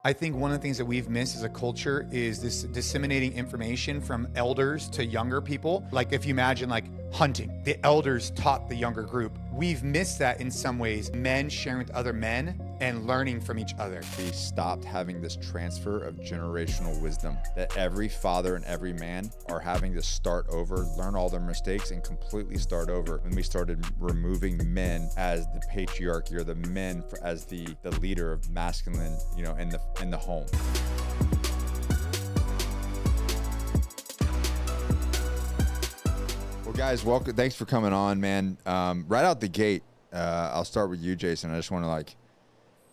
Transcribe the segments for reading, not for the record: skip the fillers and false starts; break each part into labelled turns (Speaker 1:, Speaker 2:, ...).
Speaker 1: I think one of the things that we've missed as a culture is this disseminating information from elders to younger people. Like if you imagine like hunting, the elders taught the younger group. We've missed that in some ways, men sharing with other men and learning from each other.
Speaker 2: We stopped having this transfer of generational wisdom that every father and every man are having to start over, learn all their mistakes, and completely start over. When we started removing men as the patriarchy or the men as the leader of masculine, in the home. Well, guys, welcome. Thanks for coming on, man. Right out the gate, I'll start with you, Jason. I just want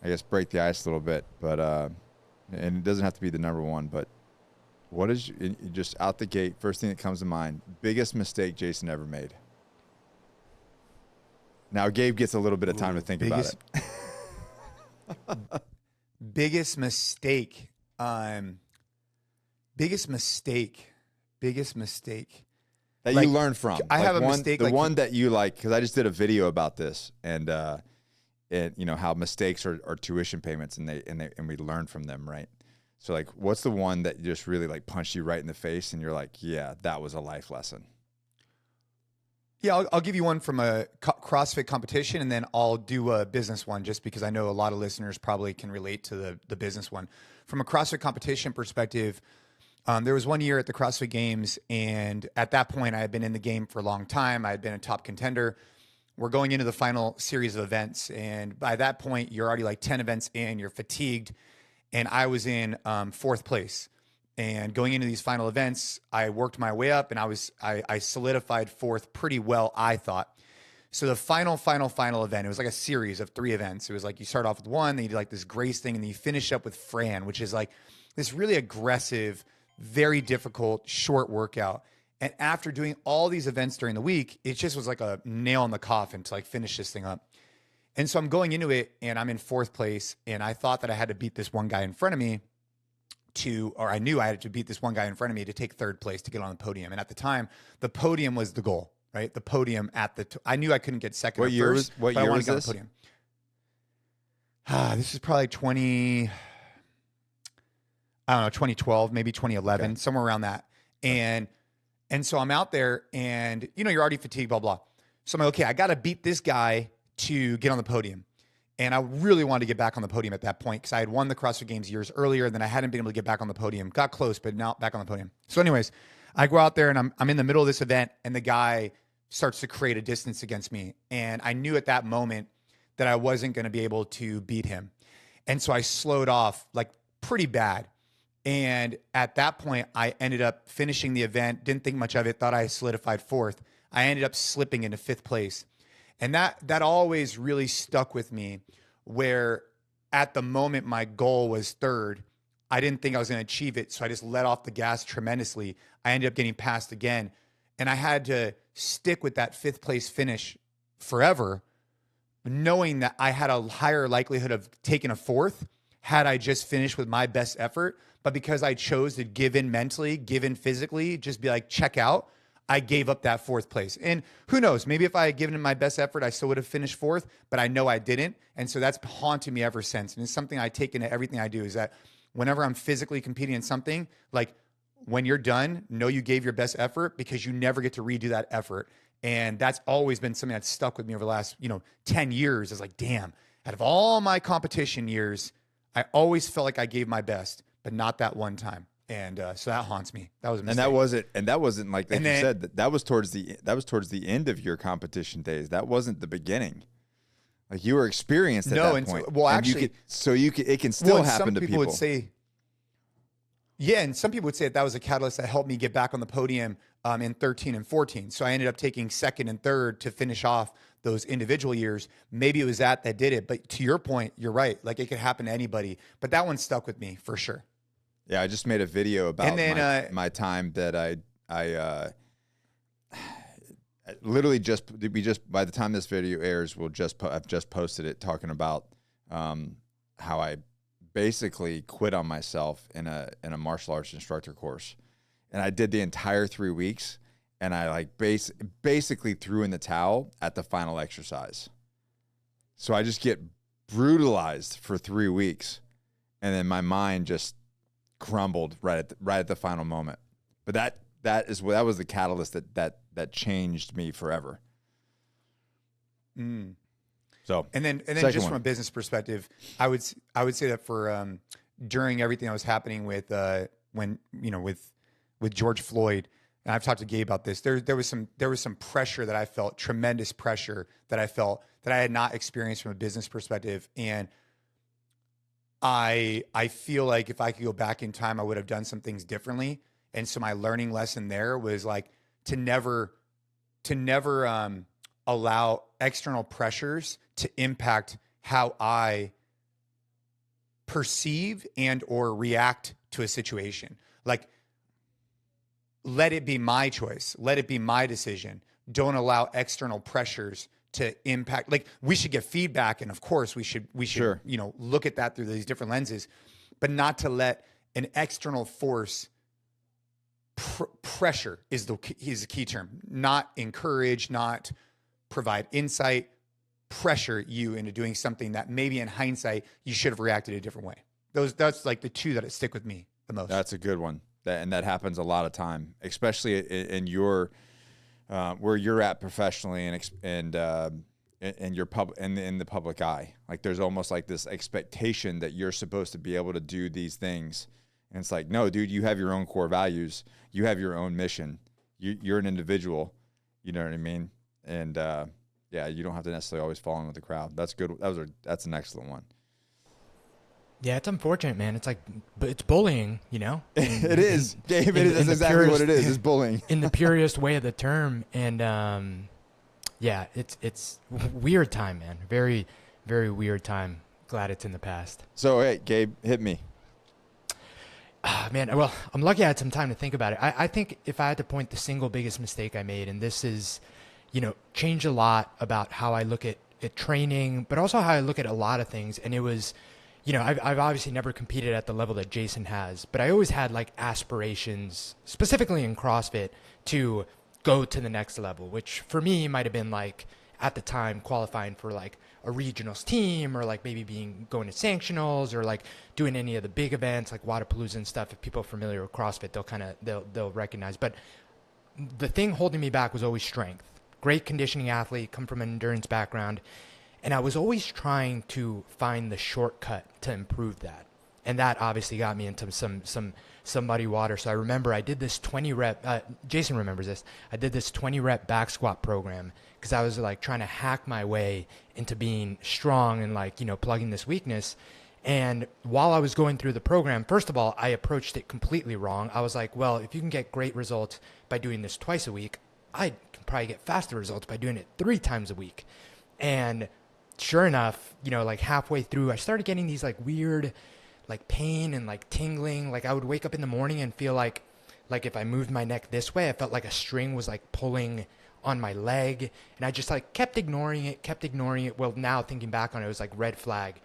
Speaker 2: to break the ice a little bit, but and it doesn't have to be the number one, but what is just out the gate, first thing that comes to mind, biggest mistake Jason ever made? Now Gabe gets a little bit of time to think about it.
Speaker 1: Biggest mistake. Biggest mistake
Speaker 2: that you learned from.
Speaker 1: I have a mistake.
Speaker 2: The one that you like, because I just did a video about this, and how mistakes are tuition payments, and we learn from them, right? So like, what's the one that just really like punched you right in the face, and you're like, yeah, that was a life lesson?
Speaker 1: Yeah, I'll give you one from a CrossFit competition, and then I'll do a business one just because I know a lot of listeners probably can relate to the business one. From a CrossFit competition perspective, there was one year at the CrossFit Games, and at that point, I had been in the game for a long time. I had been a top contender. We're going into the final series of events, and by that point, you're already like 10 events in, you're fatigued, and I was in fourth place. And going into these final events, I worked my way up, and I solidified fourth pretty well, I thought. So the final event, it was like a series of 3 events. It was like you start off with one, then you do like this grace thing, and then you finish up with Fran, which is like this really aggressive, very difficult, short workout. And after doing all these events during the week, it just was like a nail in the coffin to like finish this thing up. And so I'm going into it, and I'm in fourth place, and I thought that I had to beat this one guy in front of me I knew I had to beat this one guy in front of me to take third place to get on the podium. And at the time, the podium was the goal, right? The podium I knew I couldn't get second or first.
Speaker 2: What year was this?
Speaker 1: This is probably 2012, maybe 2011, okay, somewhere around that. And so I'm out there, and you're already fatigued, blah, blah. So I'm like, okay, I got to beat this guy to get on the podium. And I really wanted to get back on the podium at that point because I had won the CrossFit Games years earlier, and then I hadn't been able to get back on the podium. Got close, but now back on the podium. So anyways, I go out there, and I'm in the middle of this event, and the guy starts to create a distance against me. And I knew at that moment that I wasn't going to be able to beat him. And so I slowed off like pretty bad. And at that point, I ended up finishing the event, didn't think much of it, thought I solidified fourth. I ended up slipping into fifth place. And that always really stuck with me, where at the moment my goal was third. I didn't think I was going to achieve it, so I just let off the gas tremendously. I ended up getting passed again, and I had to stick with that fifth place finish forever, knowing that I had a higher likelihood of taking a fourth had I just finished with my best effort. But because I chose to give in mentally, give in physically, just be like, check out, I gave up that fourth place. And who knows, maybe if I had given it my best effort, I still would have finished fourth, but I know I didn't. And so that's haunted me ever since. And it's something I take into everything I do, is that whenever I'm physically competing in something, like when you're done, know you gave your best effort, because you never get to redo that effort. And that's always been something that's stuck with me over the last, 10 years. It's like, damn, out of all my competition years, I always felt like I gave my best, but not that one time. And so that haunts me. That was a mistake.
Speaker 2: And that wasn't like you said, that was towards the end of your competition days. That wasn't the beginning. Like, you were experienced at that point.
Speaker 1: Well, actually,
Speaker 2: it can still happen to people.
Speaker 1: Some people would say, yeah, and some people would say that was a catalyst that helped me get back on the podium in 13 and 14. So I ended up taking second and third to finish off those individual years. Maybe it was that did it. But to your point, you're right. Like, it could happen to anybody. But that one stuck with me for sure.
Speaker 2: Yeah, I just made a video about my time that I literally by the time this video airs, I've just posted it, talking about how I basically quit on myself in a martial arts instructor course, and I did the entire 3 weeks, and I like basically threw in the towel at the final exercise. So I just get brutalized for 3 weeks. and then my mind just crumbled right at the final moment. But that was the catalyst that changed me forever. So,
Speaker 1: and then just from a business perspective, I would say that for during everything that was happening with with George Floyd, and I've talked to Gabe about this. There was some pressure that I felt, tremendous pressure that I felt that I had not experienced from a business perspective, and I feel like if I could go back in time, I would have done some things differently. And so my learning lesson there was like to never allow external pressures to impact how I perceive and or react to a situation. Like, let it be my choice. Let it be my decision. Don't allow external pressures to impact. Like, we should get feedback, and of course we should
Speaker 2: Sure.
Speaker 1: Look at that through these different lenses, but not to let an external force pressure is the key term. Not encourage, not provide insight, pressure you into doing something that maybe in hindsight you should have reacted a different way. That's like the two that stick with me the most.
Speaker 2: That's a good one. That happens a lot of time, especially in your where you're at professionally and your in the public eye. Like, there's almost like this expectation that you're supposed to be able to do these things, and it's like, no, dude, you have your own core values, you have your own mission, you're an individual, you know what I mean? And yeah, you don't have to necessarily always fall in with the crowd. That's good. That's an excellent one.
Speaker 3: Yeah, it's unfortunate, man. It's like, but it's bullying, you know?
Speaker 2: It is. Gabe, that's exactly what it is. It's bullying.
Speaker 3: In the purest way of the term. And yeah, it's weird time, man. Very, very weird time. Glad it's in the past.
Speaker 2: So, hey, Gabe, hit me.
Speaker 3: Man, well, I'm lucky I had some time to think about it. I think if I had to point the single biggest mistake I made, and this is, changed a lot about how I look at training, but also how I look at a lot of things. And it was, I've obviously never competed at the level that Jason has, but I always had like aspirations, specifically in CrossFit, to go to the next level, which for me might have been like, at the time, qualifying for like a regionals team, or like maybe going to sanctionals, or like doing any of the big events like Wadapalooza and stuff. If people are familiar with CrossFit, they'll recognize. But the thing holding me back was always strength. Great conditioning athlete, come from an endurance background. And I was always trying to find the shortcut to improve that. And that obviously got me into some muddy water. So I remember I did this 20 rep, Jason remembers this. I did this 20 rep back squat program because I was like trying to hack my way into being strong and like, plugging this weakness. And while I was going through the program, first of all, I approached it completely wrong. I was like, well, if you can get great results by doing this twice a week, I can probably get faster results by doing it 3 times a week. And sure enough, like halfway through, I started getting these like weird, like pain and like tingling. Like I would wake up in the morning and feel like if I moved my neck this way, I felt like a string was like pulling on my leg. And I just like kept ignoring it. Well, now thinking back on it, it was like red flag,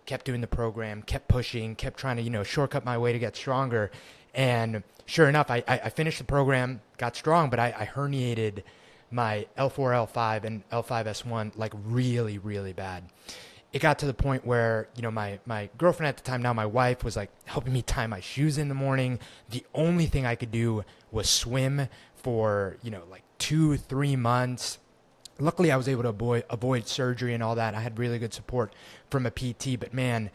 Speaker 3: kept doing the program, kept pushing, kept trying to, shortcut my way to get stronger. And sure enough, I finished the program, got strong, but I herniated my L4, L5, and L5S1 like really, really bad. It got to the point where, my girlfriend at the time, now my wife, was like helping me tie my shoes in the morning. The only thing I could do was swim for, like 2-3 months. Luckily, I was able to avoid surgery and all that. I had really good support from a PT, but man,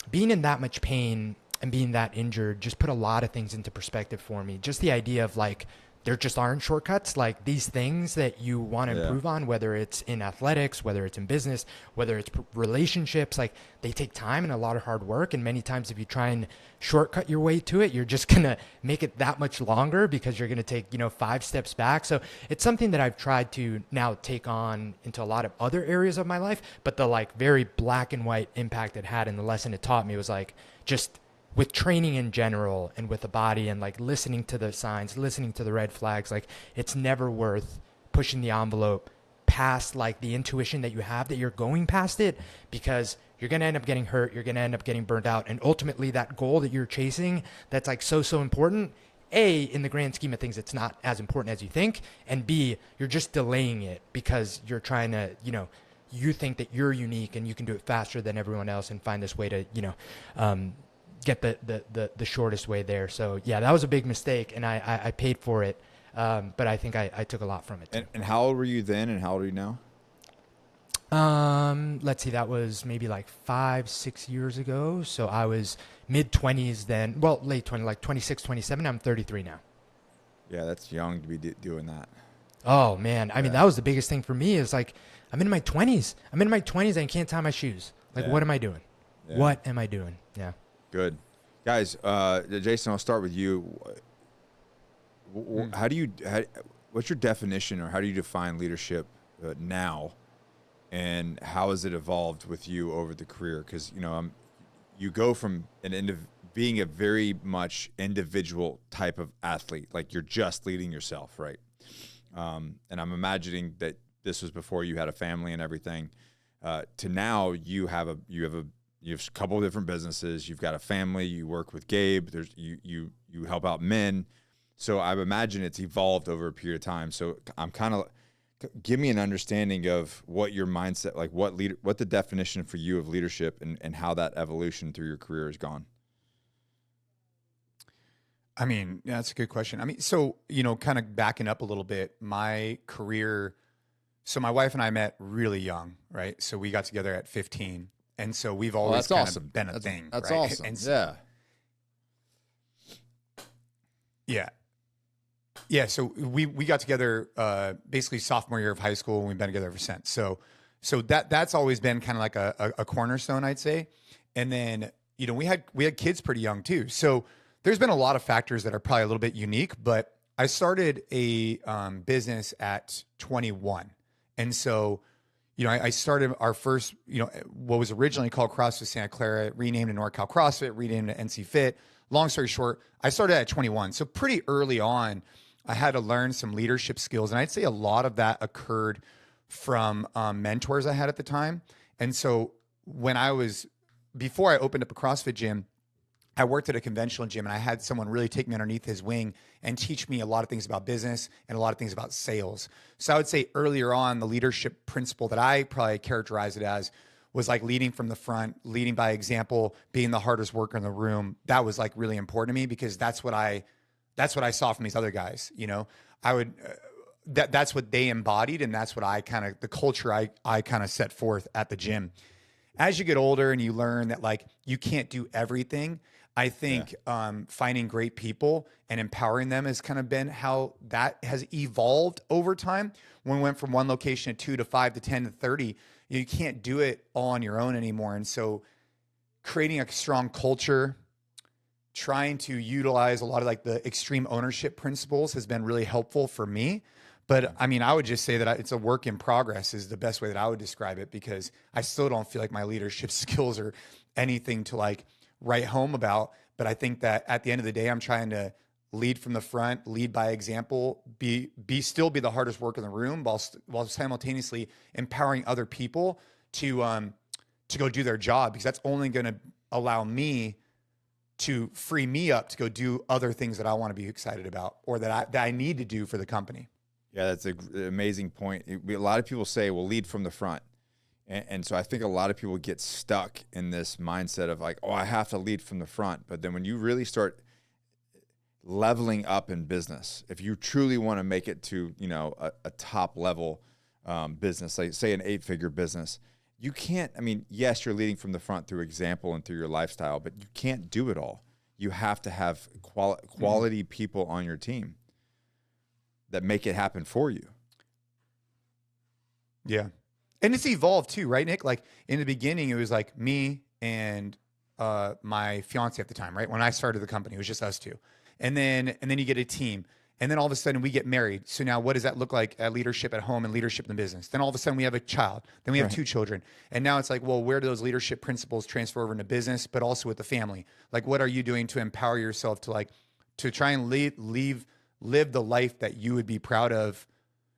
Speaker 3: being in that much pain and being that injured just put a lot of things into perspective for me. Just the idea of like, there just aren't shortcuts. Like these things that you want to improve on, whether it's in athletics, whether it's in business, whether it's relationships, like they take time and a lot of hard work. And many times if you try and shortcut your way to it, you're just going to make it that much longer because you're going to take, 5 steps back. So it's something that I've tried to now take on into a lot of other areas of my life. But the like very black and white impact it had and the lesson it taught me was like just with training in general and with the body and like listening to the signs, listening to the red flags, like it's never worth pushing the envelope past like the intuition that you have that you're going past it, because you're going to end up getting hurt. You're going to end up getting burnt out. And ultimately that goal that you're chasing, that's like so important. A, in the grand scheme of things, it's not as important as you think. And B, you're just delaying it because you're trying to, you think that you're unique and you can do it faster than everyone else and find this way to, get the shortest way there. So yeah, that was a big mistake, and I paid for it. But I think I took a lot from it too.
Speaker 2: And how old were you then, and how old are you now?
Speaker 3: Let's see, that was maybe like 5-6 years ago. So I was mid-20s then. Well, late 20, like 26, 27. I'm 33 now.
Speaker 2: Yeah, that's young to be doing that.
Speaker 3: Oh man, I mean, that was the biggest thing for me, is like, I'm in my 20s. And I can't tie my shoes. Like, what am I doing?
Speaker 2: Yeah.
Speaker 3: What am I doing? Yeah.
Speaker 2: Good. Guys, Jason, I'll start with you. What's your definition, or how do you define leadership now? And how has it evolved with you over the career? Because, you go from being a very much individual type of athlete, like you're just leading yourself, right? And I'm imagining that this was before you had a family and everything. To now, you have a couple of different businesses. You've got a family. You work with Gabe. You help out men. So I imagine it's evolved over a period of time. So I'm kind of, give me an understanding of what your mindset, like what the definition for you of leadership, and how that evolution through your career has gone.
Speaker 1: I mean, yeah, that's a good question. I mean, so, kind of backing up a little bit, my career, so my wife and I met really young, right? So we got together at 15. And so we've always of been a thing.
Speaker 2: That's
Speaker 1: right?
Speaker 2: awesome.
Speaker 1: And
Speaker 2: so,
Speaker 1: yeah. Yeah. So we got together basically sophomore year of high school, and we've been together ever since. So that's always been kind of like a cornerstone, I'd say. And then, we had kids pretty young too. So there's been a lot of factors that are probably a little bit unique, but I started a business at 21. And so, I started our first, what was originally called CrossFit Santa Clara, renamed to NorCal CrossFit, renamed to NC Fit. Long story short, I started at 21. So pretty early on, I had to learn some leadership skills. And I'd say a lot of that occurred from mentors I had at the time. And so before I opened up a CrossFit gym, I worked at a conventional gym, and I had someone really take me underneath his wing and teach me a lot of things about business and a lot of things about sales. So I would say earlier on, the leadership principle that I probably characterized it as was like leading from the front, leading by example, being the hardest worker in the room. That was like really important to me, because that's what I saw from these other guys. That's what they embodied, and that's what the culture I kind of set forth at the gym. As you get older and you learn that like you can't do everything, I think finding great people and empowering them has kind of been how that has evolved over time. When we went from one location to 2 to 5 to 10 to 30, you can't do it all on your own anymore. And so creating a strong culture, trying to utilize a lot of like the extreme ownership principles has been really helpful for me. But I mean, I would just say that it's a work in progress is the best way that I would describe it, because I still don't feel like my leadership skills are anything to like write home about. But I think that at the end of the day, I'm trying to lead from the front, lead by example, still be the hardest worker in the room, while simultaneously empowering other people to go do their job, because that's only going to allow me to free me up to go do other things that I want to be excited about, or that I need to do for the company.
Speaker 2: Yeah, that's an amazing point. A lot of people say, well, lead from the front. And so I think a lot of people get stuck in this mindset of like, oh, I have to lead from the front. But then when you really start leveling up in business, if you truly want to make it to, a top level business, like say an 8-figure business, you can't, yes, you're leading from the front through example and through your lifestyle, but you can't do it all. You have to have quality people on your team that make it happen for you.
Speaker 1: Yeah. And it's evolved too, right, Nick? Like in the beginning, it was like me and my fiance at the time, right? When I started the company, it was just us two. And then you get a team. And then all of a sudden we get married. So now what does that look like at leadership at home and leadership in the business? Then all of a sudden we have a child. Then we have 2 children. And now it's like, well, where do those leadership principles transfer over into business, but also with the family? Like, what are you doing to empower yourself to try and live the life that you would be proud of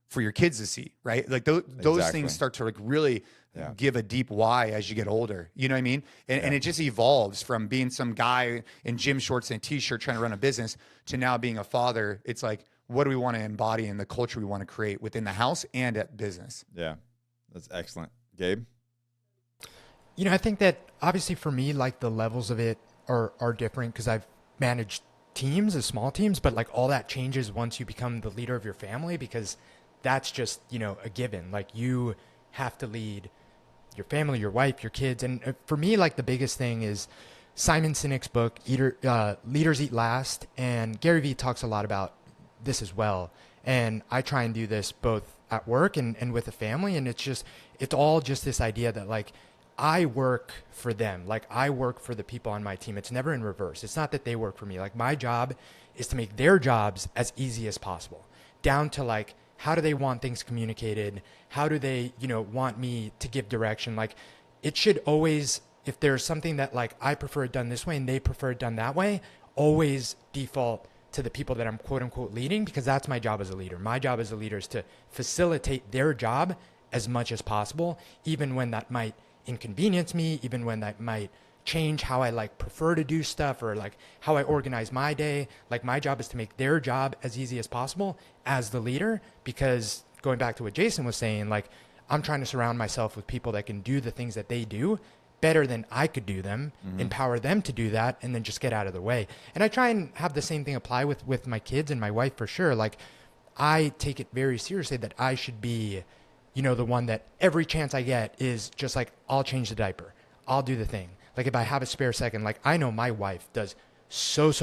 Speaker 1: for your kids to see, right? Like those things start to like really give a deep why as you get older. You know what I mean? And it just evolves from being some guy in gym shorts and a t-shirt trying to run a business to now being a father. It's like, what do we want to embody in the culture we want to create within the house and at business?
Speaker 2: Yeah, that's excellent. Gabe?
Speaker 3: I think that obviously for me, like the levels of it are different because I've managed teams as small teams, but like all that changes once you become the leader of your family, because that's just, a given. Like you have to lead your family, your wife, your kids. And for me, like the biggest thing is Simon Sinek's book, Leaders Eat Last. And Gary Vee talks a lot about this as well. And I try and do this both at work and with the family. And it's all just this idea that like, I work for them. Like I work for the people on my team. It's never in reverse. It's not that they work for me. Like my job is to make their jobs as easy as possible, down to like, how do they want things communicated? How do they, want me to give direction? Like it should always, if there's something that like I prefer it done this way and they prefer it done that way, always default to the people that I'm quote unquote leading, because that's my job as a leader. My job as a leader is to facilitate their job as much as possible, even when that might inconvenience me, even when that might change how I like prefer to do stuff or like how I organize my day. Like my job is to make their job as easy as possible as the leader, because going back to what Jason was saying, like I'm trying to surround myself with people that can do the things that they do better than I could do them, empower them to do that, and then just get out of the way. And I try and have the same thing apply with my kids and my wife for sure. Like I take it very seriously that I should be, the one that every chance I get is just like, I'll change the diaper. I'll do the thing. Like if I have a spare second, like I know my wife does so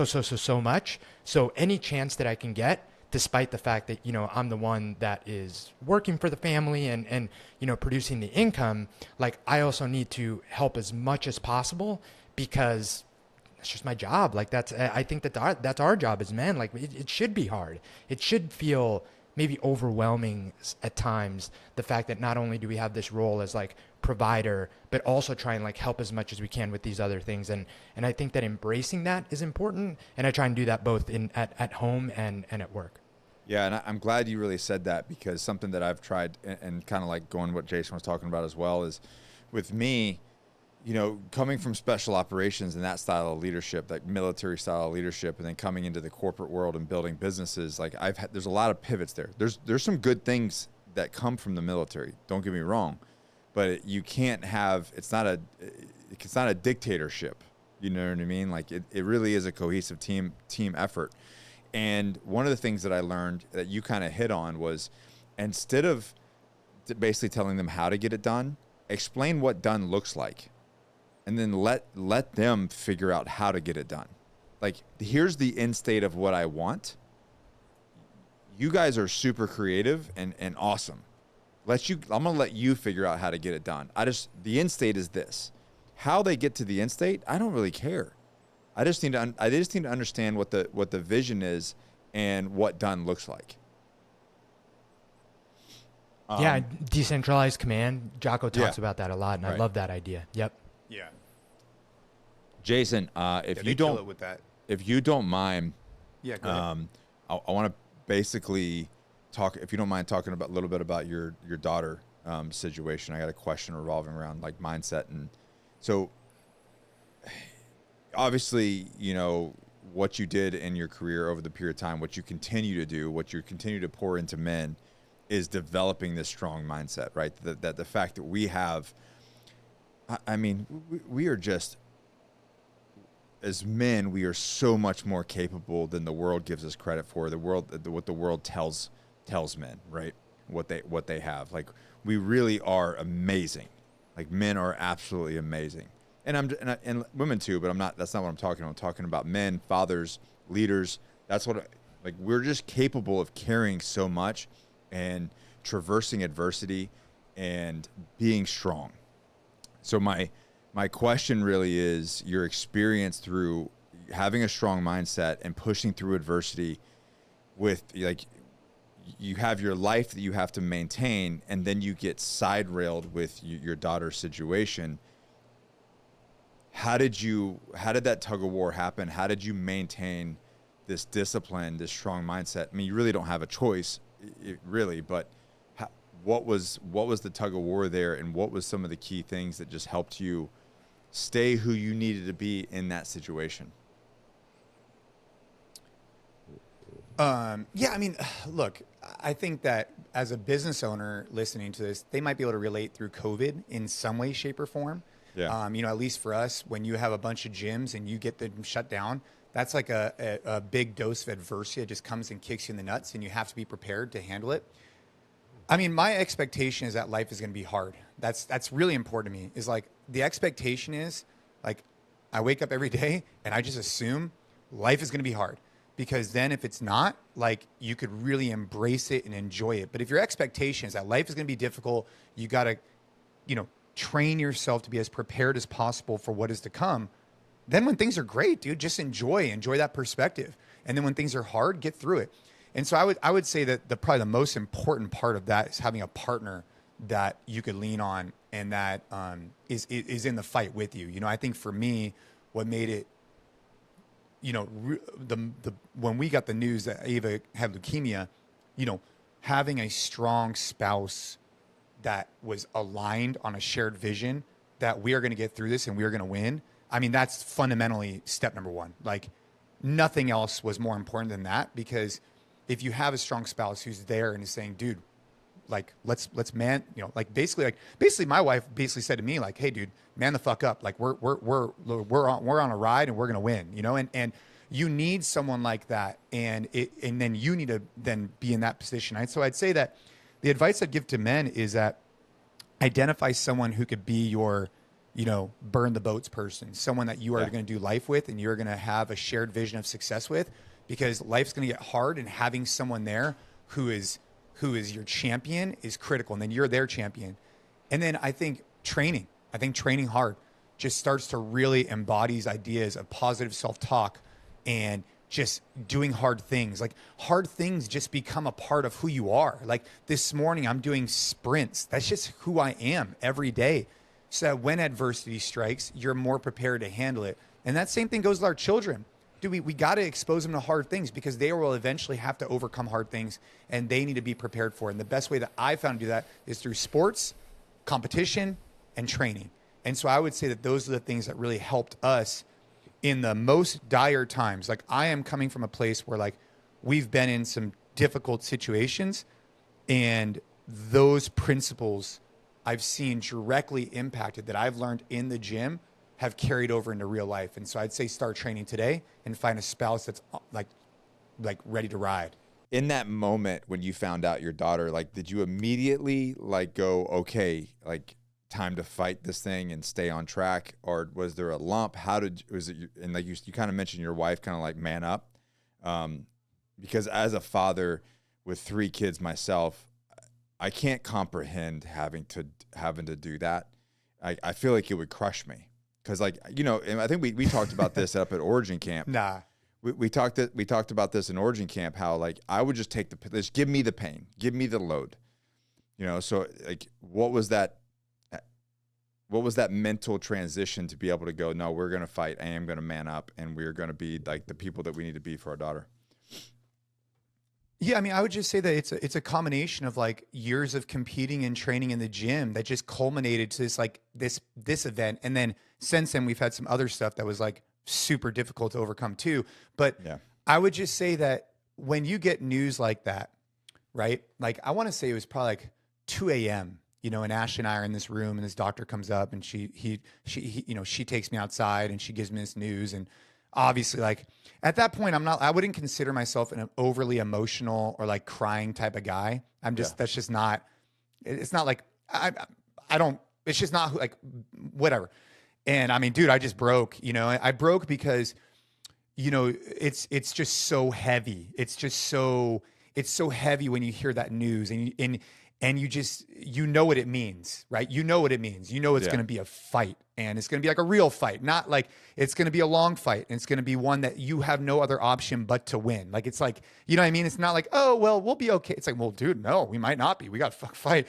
Speaker 3: much. So any chance that I can get, despite the fact that, I'm the one that is working for the family and producing the income, like I also need to help as much as possible, because it's just my job. Like I think that's our job as men. Like it should be hard. It should feel maybe overwhelming at times, the fact that not only do we have this role as like provider, but also try and like help as much as we can with these other things. And I think that embracing that is important. And I try and do that both at home and at work.
Speaker 2: Yeah, and I'm glad you really said that, because something that I've tried and kind of like going what Jason was talking about as well is with me, coming from special operations and that style of leadership, like military style of leadership, and then coming into the corporate world and building businesses, like there's a lot of pivots there. There's some good things that come from the military. Don't get me wrong, but you can't have, it's not a dictatorship. You know what I mean? Like it really is a cohesive team effort. And one of the things that I learned that you kind of hit on was, instead of basically telling them how to get it done, explain what done looks like. And then let them figure out how to get it done. Like, here's the end state of what I want. You guys are super creative and awesome. I'm gonna let you figure out how to get it done. The end state is this. How they get to the end state, I don't really care. I just need to understand what the vision is and what done looks like.
Speaker 3: Decentralized command. Jocko talks
Speaker 2: Yeah.
Speaker 3: about that a lot, and I love that idea. Yep.
Speaker 1: Yeah.
Speaker 2: Jason, if you don't
Speaker 1: with that.
Speaker 2: if you don't mind,
Speaker 1: Yeah. Go ahead.
Speaker 2: I want to basically talk, if you don't mind, talking about a little bit about your daughter situation. I got a question revolving around like mindset, and so obviously, what you did in your career over the period of time, what you continue to do, what you continue to pour into men, is developing this strong mindset, right? That the fact that we have, I mean, we are just, as men, we are so much more capable than the world gives us credit for. What the world tells men, right? What they have. Like, we really are amazing. Like, men are absolutely amazing. And women too, but that's not what I'm talking about. I'm talking about men, fathers, leaders. That's what, like, we're just capable of carrying so much and traversing adversity and being strong. So my question really is your experience through having a strong mindset and pushing through adversity with, like, you have your life that you have to maintain, and then you get side railed with your daughter's situation. How did that tug of war happen? How did you maintain this discipline, this strong mindset? I mean, you really don't have a choice, really, but what was the tug of war there, and what was some of the key things that just helped you stay who you needed to be in that situation?
Speaker 1: Yeah, I mean, look, I think that as a business owner listening to this, they might be able to relate through COVID in some way, shape, or form.
Speaker 2: Yeah.
Speaker 1: You know, at least for us, when you have a bunch of gyms and you get them shut down, that's like a big dose of adversity. It just comes and kicks you in the nuts, and you have to be prepared to handle it. I mean, my expectation is that life is going to be hard. That's really important to me. Is like the expectation is like I wake up every day and I just assume life is going to be hard, because then if it's not, like you could really embrace it and enjoy it. But if your expectation is that life is going to be difficult, you got to, you know, train yourself to be as prepared as possible for what is to come. Then when things are great, dude, just enjoy that perspective. And then when things are hard, get through it. And so I would say that probably the most important part of that is having a partner that you could lean on and that is in the fight with you. You know, I think for me, what made it, you know, when we got the news that Ava had leukemia, you know, having a strong spouse that was aligned on a shared vision that we are going to get through this and we are going to win. I mean, that's fundamentally step number one. Like nothing else was more important than that, because if you have a strong spouse who's there and is saying, dude, like let's man, you know, like basically my wife basically said to me like, hey dude, man the fuck up. Like we're on a ride and we're going to win, you know, and you need someone like that. And then you need to then be in that position. So I'd say that the advice I'd give to men is that identify someone who could be your, you know, burn the boats person, someone that you are going to do life with and you're going to have a shared vision of success with, because life's going to get hard, and having someone there who is your champion is critical. And then you're their champion. And then I think training hard just starts to really embody these ideas of positive self-talk and just doing hard things. Like hard things just become a part of who you are. Like this morning I'm doing sprints. That's just who I am every day. So that when adversity strikes, you're more prepared to handle it. And that same thing goes with our children. Dude, we got to expose them to hard things, because they will eventually have to overcome hard things and they need to be prepared for it. And the best way that I found to do that is through sports, competition, and training. And so I would say that those are the things that really helped us in the most dire times. Like I am coming from a place where like we've been in some difficult situations, and those principles I've seen directly impacted that I've learned in the gym have carried over into real life. And so I'd say start training today and find a spouse that's like ready to ride.
Speaker 2: In that moment when you found out your daughter, like, did you immediately like go, okay, like time to fight this thing and stay on track? Or was there a lump? Was it, and like you kind of mentioned your wife kind of like man up. Because as a father with 3 kids myself, I can't comprehend having to do that. I feel like it would crush me. Cause like, you know, and I think we talked about this up at Origin Camp.
Speaker 1: Nah.
Speaker 2: We talked about this in Origin Camp, how like I would just take just give me the pain, give me the load, you know? So like, what was that mental transition to be able to go, no, we're going to fight. I am going to man up, and we're going to be like the people that we need to be for our daughter.
Speaker 1: Yeah, I mean, I would just say that it's a combination of like years of competing and training in the gym that just culminated to this like this event, and then since then we've had some other stuff that was like super difficult to overcome too. But yeah. I would just say that when you get news like that, right? Like I want to say it was probably like 2 a.m. You know, and Ash and I are in this room, and this doctor comes up, and she you know, she takes me outside and she gives me this news. And obviously, like at that point, I wouldn't consider myself an overly emotional or like crying type of guy. That's just not, it's not like, it's just not like whatever. And I mean, dude, I just broke, you know, I broke because, you know, it's just so heavy. It's so heavy when you hear that news, and you just, you know what it means, right? You know what it means. You know it's going to be a fight, and it's going to be like a real fight, not like it's going to be a long fight, and it's going to be one that you have no other option but to win. Like, it's like, you know what I mean? It's not like, oh, well, we'll be okay. It's like, well, dude, no, we might not be. We got to fight.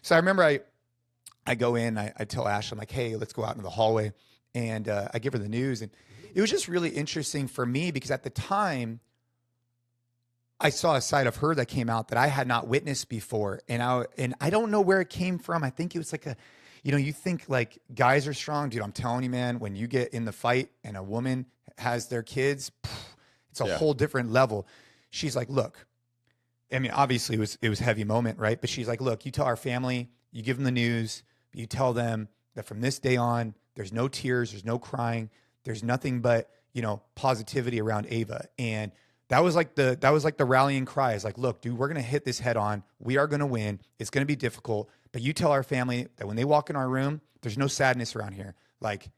Speaker 1: So I remember I go in, I tell Ash, I'm like, hey, let's go out into the hallway. And I give her the news. And it was just really interesting for me because at the time, I saw a side of her that came out that I had not witnessed before. And I don't know where it came from. I think it was like you know, you think like guys are strong. Dude, I'm telling you, man, when you get in the fight and a woman has their kids, it's a whole different level. she's like, look, I mean, obviously it was a heavy moment, right? But she's like, look, you tell our family, you give them the news, you tell them that from this day on, there's no tears, there's no crying, there's nothing but, you know, positivity around Ava. And that was like the rallying cry. Is like, look, dude, we're gonna hit this head on. We are gonna win. It's gonna be difficult, but you tell our family that when they walk in our room, there's no sadness around here. Like,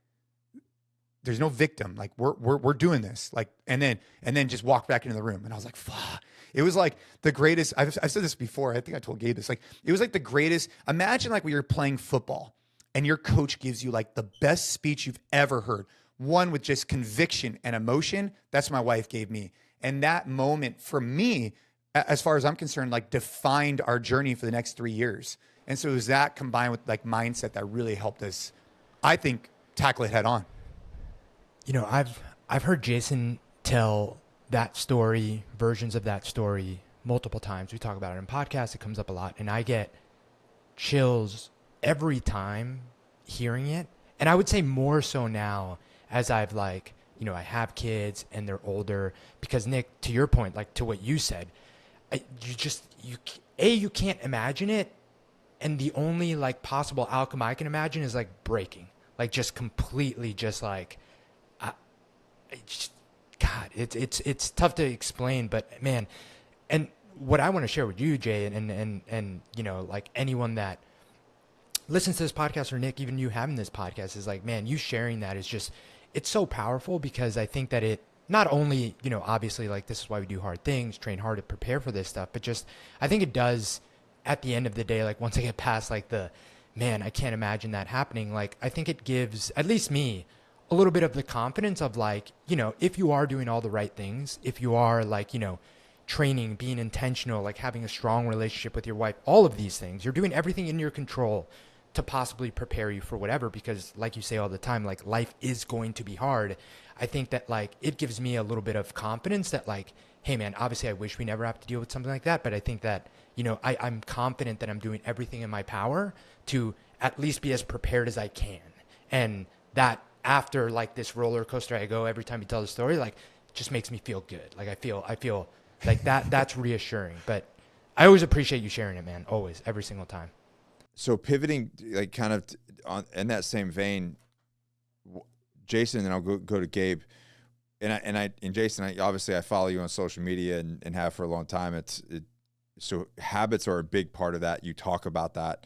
Speaker 1: there's no victim. Like, we're doing this. Like, and then just walk back into the room. And I was like, fuck. It was like the greatest. I've said this before. I think I told Gabe this. Like, it was like the greatest. Imagine like when you're playing football and your coach gives you like the best speech you've ever heard. One with just conviction and emotion. That's what my wife gave me. And that moment for me, as far as I'm concerned, like defined our journey for the next 3 years. And so it was that combined with like mindset that really helped us, I think, tackle it head on.
Speaker 3: You know, I've heard Jason tell that story, versions of that story, multiple times. We talk about it in podcasts. It comes up a lot. And I get chills every time hearing it. And I would say more so now as I've like, you know, I have kids and they're older. Because Nick, to your point, like to what you said, you can't imagine it. And the only like possible outcome I can imagine is like breaking, like just completely just like, God, it's tough to explain, but man, and what I want to share with you, Jay, and you know, like anyone that listens to this podcast, or Nick, even you having this podcast, is like, man, you sharing that is just, it's so powerful, because I think that it not only, you know, obviously like this is why we do hard things, train hard to prepare for this stuff, but just, I think it does at the end of the day, like once I get past like the, man, I can't imagine that happening. Like, I think it gives at least me a little bit of the confidence of like, you know, if you are doing all the right things, if you are like, you know, training, being intentional, like having a strong relationship with your wife, all of these things, you're doing everything in your control to possibly prepare you for whatever, because like you say all the time, like life is going to be hard. I think that like it gives me a little bit of confidence that like, hey man, obviously I wish we never have to deal with something like that, but I think that, you know, I'm confident that I'm doing everything in my power to at least be as prepared as I can. And that after like this roller coaster I go every time you tell the story, like just makes me feel good. Like I feel like that's reassuring. But I always appreciate you sharing it, man. Always, every single time.
Speaker 2: So pivoting, like kind of in that same vein, Jason, and I'll go to Gabe, and Jason, obviously I follow you on social media and have for a long time. So habits are a big part of that. You talk about that.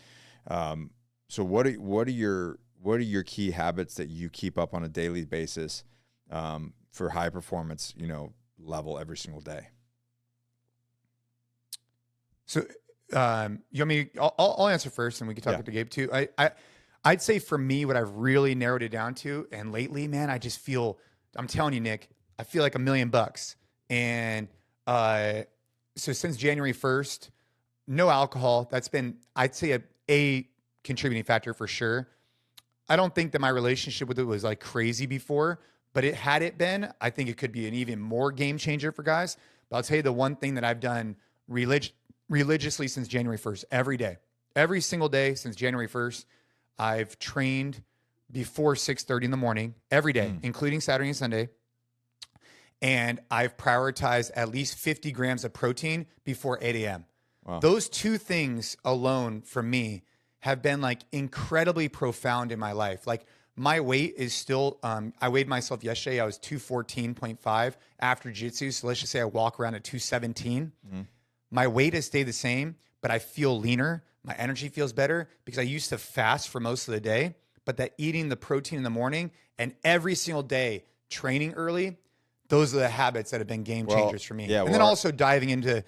Speaker 2: So what are your key habits that you keep up on a daily basis for high performance, you know, level every single day?
Speaker 1: So you want me? I'll answer first, and we can talk to Gabe too. I'd say for me, what I've really narrowed it down to, and lately, man, I just feel, I'm telling you, Nick, I feel like $1 million. And so since January 1st, no alcohol. That's been, I'd say, a contributing factor for sure. I don't think that my relationship with it was like crazy before, but had it been, I think it could be an even more game changer for guys. But I'll tell you the one thing that I've done religiously since January 1st, every single day since January 1st, I've trained before 6:30 in the morning every day, including Saturday and Sunday. And I've prioritized at least 50 grams of protein before 8 a.m. Wow. Those two things alone for me have been like incredibly profound in my life. Like my weight is still, I weighed myself yesterday. I was 214.5 after jiu-jitsu. So let's just say I walk around at 217. My weight has stayed the same, but I feel leaner. My energy feels better because I used to fast for most of the day, but that eating the protein in the morning and every single day training early, those are the habits that have been game changers for me. Yeah, and then also diving into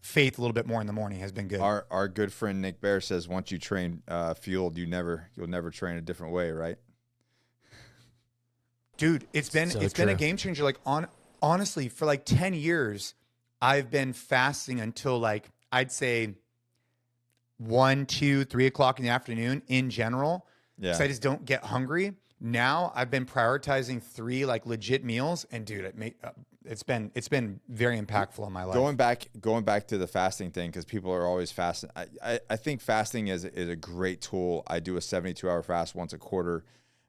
Speaker 1: faith a little bit more in the morning has been good.
Speaker 2: Our good friend Nick Bear says once you train fueled, you'll never train a different way, right?
Speaker 1: Dude, it's been a game changer. Like honestly, for like 10 years, I've been fasting until like I'd say 1, 2, 3 o'clock in the afternoon in general. Yeah. So I just don't get hungry. Now I've been prioritizing 3 like legit meals, and dude, it's been very impactful in my life.
Speaker 2: Going back to the fasting thing, because people are always fasting. I think fasting is a great tool. I do a 72-hour fast once a quarter.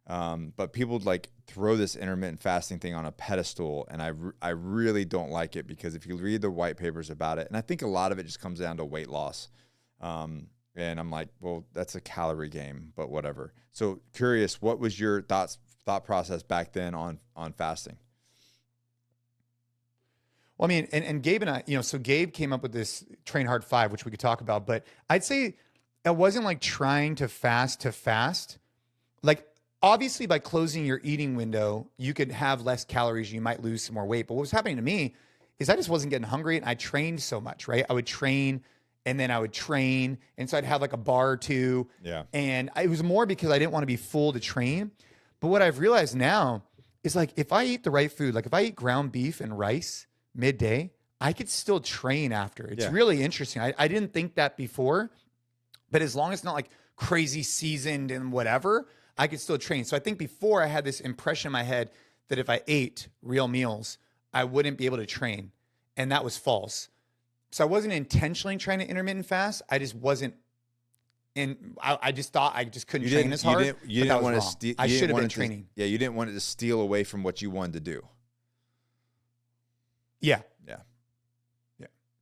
Speaker 2: But people like throw this intermittent fasting thing on a pedestal, and I really don't like it, because if you read the white papers about it, and I think a lot of it just comes down to weight loss. And I'm like, well, that's a calorie game, but whatever. So curious, what was your thought process back then on fasting?
Speaker 1: Well, I mean, and Gabe and I, so Gabe came up with this Train Hard 5, which we could talk about, but I'd say it wasn't like trying to fast. Like, obviously, by closing your eating window, you could have less calories, you might lose some more weight. But what was happening to me is I just wasn't getting hungry, and I trained so much, right? I would train, and then I would train, and so I'd have like a bar or two.
Speaker 2: Yeah.
Speaker 1: And it was more because I didn't want to be full to train. But what I've realized now is, like, if I eat the right food, like if I eat ground beef and rice midday, I could still train after. It's really interesting. I didn't think that before, but as long as it's not like crazy seasoned and whatever, I could still train. So I think before I had this impression in my head that if I ate real meals, I wouldn't be able to train. And that was false. So I wasn't intentionally trying to intermittent fast. I just wasn't I just thought I just couldn't train as hard.
Speaker 2: You didn't want to steal.
Speaker 1: I should have been training.
Speaker 2: You didn't want it to steal away from what you wanted to do.
Speaker 1: Yeah.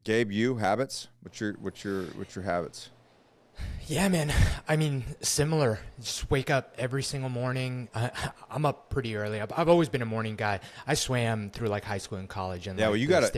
Speaker 2: Gabe, you habits? What's your habits?
Speaker 3: Yeah, man. I mean, similar. Just wake up every single morning. I'm up pretty early. I've always been a morning guy. I swam through like high school and college. And
Speaker 2: yeah,
Speaker 3: like,
Speaker 2: well,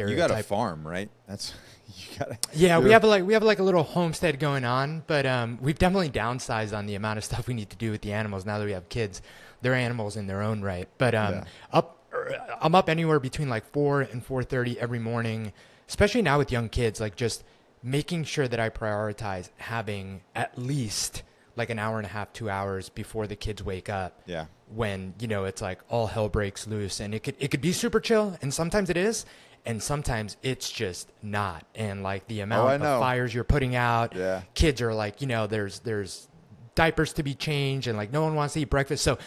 Speaker 2: you got a farm, right? That's you got.
Speaker 3: Yeah, we have like a little homestead going on, but we've definitely downsized on the amount of stuff we need to do with the animals now that we have kids. They're animals in their own right. But I'm up anywhere between like 4 and 4:30 every morning, especially now with young kids, like just making sure that I prioritize having at least like an hour and a half, 2 hours before the kids wake up.
Speaker 2: Yeah.
Speaker 3: When, it's like all hell breaks loose, and it could be super chill, and sometimes it is, and sometimes it's just not. And like the amount of fires you're putting out, kids are like, there's diapers to be changed, and like no one wants to eat breakfast. So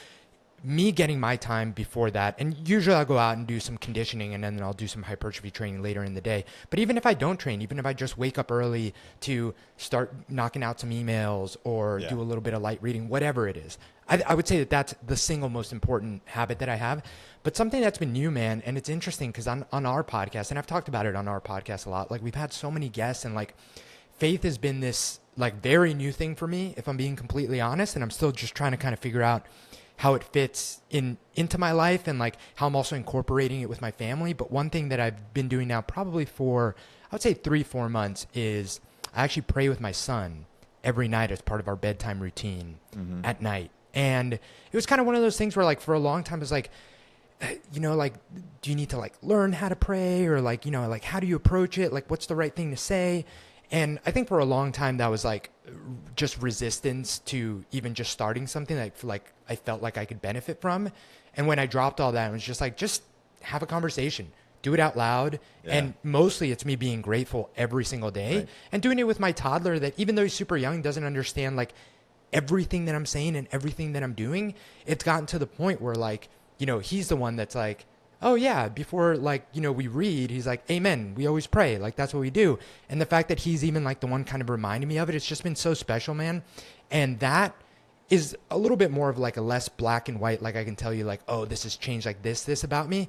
Speaker 3: me getting my time before that, and usually I'll go out and do some conditioning, and then I'll do some hypertrophy training later in the day. But even if I don't train, even if I just wake up early to start knocking out some emails or do a little bit of light reading, whatever it is, I would say that that's the single most important habit that I have. But something that's been new, man, and it's interesting because on our podcast, and I've talked about it on our podcast a lot, like we've had so many guests, and like faith has been this like very new thing for me, if I'm being completely honest, and I'm still just trying to kind of figure out how it fits into my life, and like how I'm also incorporating it with my family. But one thing that I've been doing now probably for, I would say 3-4 months, is I actually pray with my son every night as part of our bedtime routine at night. And it was kind of one of those things where like for a long time it was like, like, do you need to like learn how to pray, or like, like how do you approach it? Like, what's the right thing to say? And I think for a long time that was like just resistance to even just starting something like I felt like I could benefit from. And when I dropped all that, it was just like, just have a conversation, do it out loud. Yeah. And mostly it's me being grateful every single day, and doing it with my toddler that even though he's super young, doesn't understand like everything that I'm saying and everything that I'm doing. It's gotten to the point where like, he's the one that's like, oh yeah, before like, we read, he's like, amen, we always pray. Like, that's what we do. And the fact that he's even like the one kind of reminding me of it, it's just been so special, man. And that is a little bit more of like a less black and white. Like I can tell you like, oh, this has changed like this about me.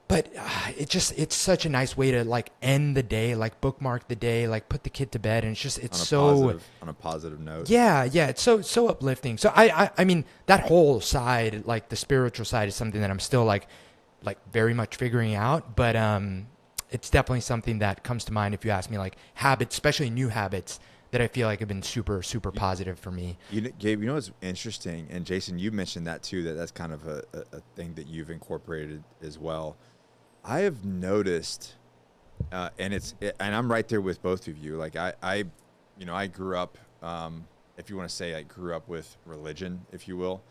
Speaker 3: But it's such a nice way to like end the day, like bookmark the day, like put the kid to bed. And it's
Speaker 2: on a positive note.
Speaker 3: Yeah. It's so uplifting. So I mean, that whole side, like the spiritual side, is something that I'm still like very much figuring out, but it's definitely something that comes to mind if you ask me, like habits, especially new habits that I feel like have been super, super positive for me.
Speaker 2: Gabe, what's interesting, and Jason, you mentioned that too, that's kind of a thing that you've incorporated as well. I have noticed, and I'm right there with both of you. Like I grew up, if you want to say I grew up with religion, if you will.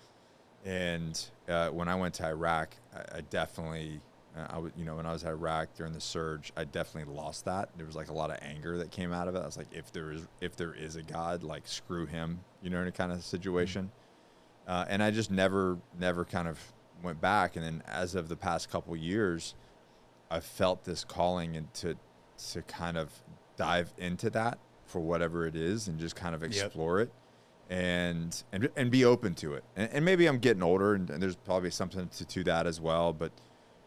Speaker 2: And when I went to Iraq, I definitely, when I was in Iraq during the surge, I definitely lost that. There was like a lot of anger that came out of it. I was like, if there is a God, like screw him, in a kind of situation. And I just never kind of went back. And then as of the past couple years, I felt this calling to kind of dive into that for whatever it is and just kind of explore it. and be open to it. And maybe I'm getting older, and there's probably something to that as well. But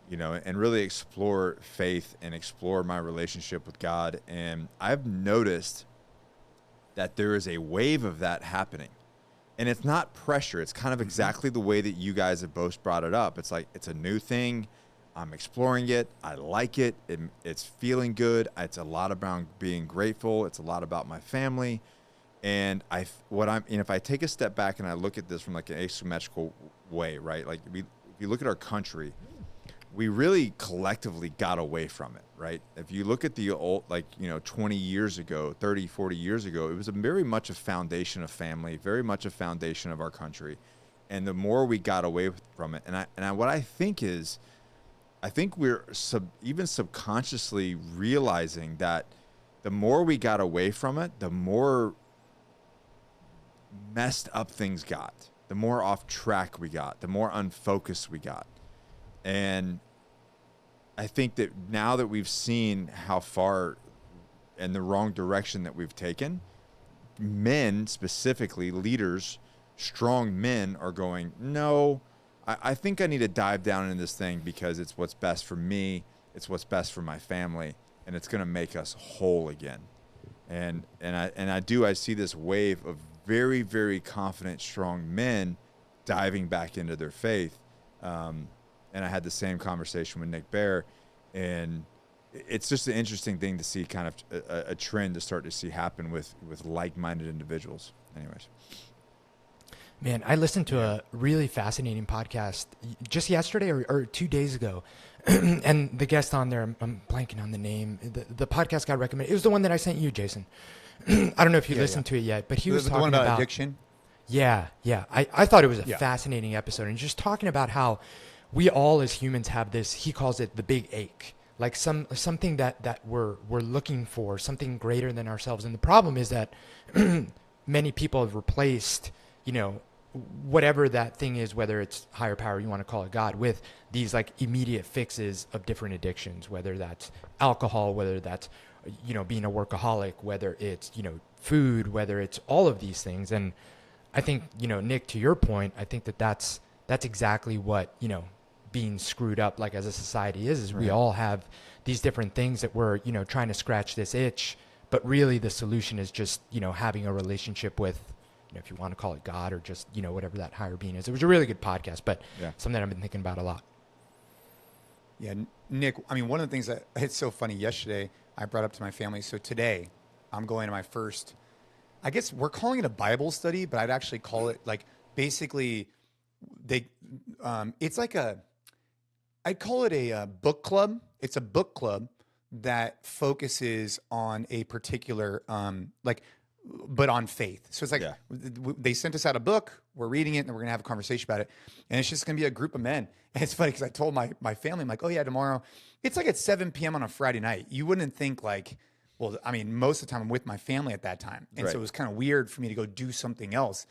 Speaker 2: and really explore faith and explore my relationship with God. And I've noticed that there is a wave of that happening. And it's not pressure. It's kind of exactly the way that you guys have both brought it up. It's like, it's a new thing. I'm exploring it. I like it. It's feeling good. It's a lot about being grateful. It's a lot about my family. And if I take a step back and I look at this from like an asymmetrical way, right? Like if you look at our country, we really collectively got away from it, right? If you look at the old, 20 years ago, 30, 40 years ago, it was very much a foundation of family, very much a foundation of our country. And the more we got away from it, what I think is, I think we're even subconsciously realizing that the more we got away from it, the more messed up things got, the more off track we got, the more unfocused we got. And I think that now that we've seen how far in the wrong direction that we've taken, men, specifically leaders, strong men, are going, no, I think I need to dive down into this thing because it's what's best for me, it's what's best for my family, and it's going to make us whole again. And I see this wave of very, very confident, strong men diving back into their faith. And I had the same conversation with Nick Bear, and it's just an interesting thing to see, kind of a trend to start to see happen with like-minded individuals. Anyways.
Speaker 3: Man, I listened to a really fascinating podcast just yesterday or 2 days ago. And the guest on there, I'm blanking on the name. The podcast got recommended. It was the one that I sent you, Jason. I don't know if you listened to it yet, but he was talking
Speaker 1: the one about addiction.
Speaker 3: Yeah. I thought it was a fascinating episode, and just talking about how we all as humans have this, he calls it the big ache, like something that we're looking for, something greater than ourselves. And the problem is that many people have replaced, whatever that thing is, whether it's higher power, you want to call it God, with these like immediate fixes of different addictions, whether that's alcohol, whether that's, being a workaholic, whether it's, food, whether it's all of these things. And I think, Nick, to your point, I think that's exactly what, being screwed up like as a society is right. We all have these different things that we're, trying to scratch this itch, but really the solution is just, having a relationship with, if you want to call it God or just, whatever that higher being is. It was a really good podcast, but something that I've been thinking about a lot.
Speaker 1: Yeah, Nick, one of the things that it's so funny, yesterday I brought up to my family. So today I'm going to my first, I guess we're calling it a Bible study, but I'd actually call it like basically it's like I'd call it a book club. It's a book club that focuses on a particular, but on faith. So it's like they sent us out a book, we're reading it, and we're going to have a conversation about it. And it's just going to be a group of men. And it's funny because I told my family, I'm like, oh yeah, tomorrow, it's like at 7 p.m. on a Friday night. You wouldn't think like, well, most of the time I'm with my family at that time. And so it was kind of weird for me to go do something else.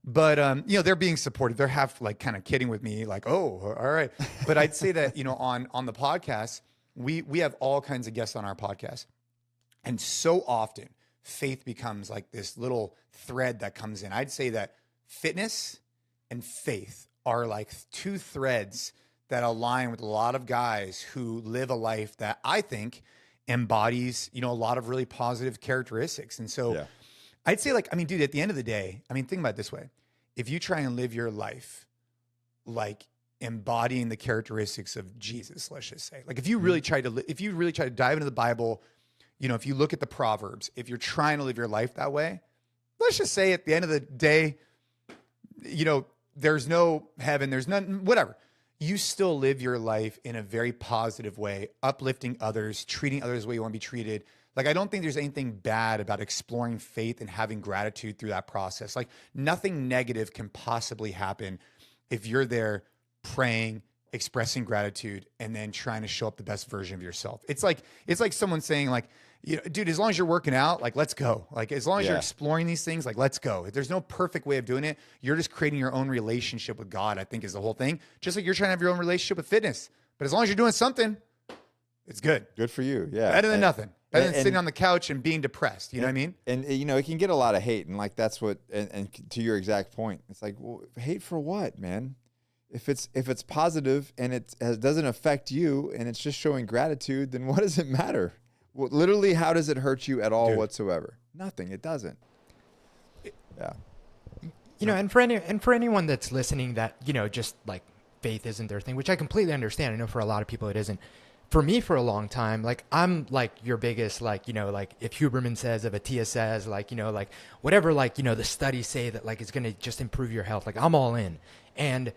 Speaker 1: But, they're being supportive. They're kind of kidding with me, like, oh, all right. But I'd say that, on the podcast, we have all kinds of guests on our podcast. And so often faith becomes like this little thread that comes in. I'd say that fitness and faith are like two threads that align with a lot of guys who live a life that I think embodies, a lot of really positive characteristics. And so I'd say dude, at the end of the day, think about it this way. If you try and live your life like embodying the characteristics of Jesus, let's just say, like if you really try to dive into the Bible, if you look at the Proverbs, if you're trying to live your life that way, let's just say at the end of the day, there's no heaven, there's none, whatever. You still live your life in a very positive way, uplifting others, treating others the way you want to be treated. Like, I don't think there's anything bad about exploring faith and having gratitude through that process. Like, nothing negative can possibly happen if you're there praying, expressing gratitude, and then trying to show up the best version of yourself. It's like someone saying like, dude, as long as you're working out, like, let's go. Like, as long as you're exploring these things, like, let's go. There's no perfect way of doing it. You're just creating your own relationship with God, I think, is the whole thing. Just like you're trying to have your own relationship with fitness. But as long as you're doing something, it's good.
Speaker 2: Good for you. Yeah.
Speaker 1: Better than nothing. Better than sitting on the couch and being depressed. You know what I mean?
Speaker 2: And you know, it can get a lot of hate, and like that's what. And to your exact point, it's like, well, hate for what, man? If it's positive and it doesn't affect you, and it's just showing gratitude, then what does it matter? Well, literally, how does it hurt you at all whatsoever? Nothing. It doesn't. Yeah.
Speaker 3: You know, and for anyone that's listening that, you know, just like faith isn't their thing, which I completely understand. I know for a lot of people it isn't. For me, for a long time, like I'm like your biggest, like, you know, like if Huberman says, if Atia says, like, you know, like whatever, like, you know, the studies say that like it's going to just improve your health. Like I'm all in. And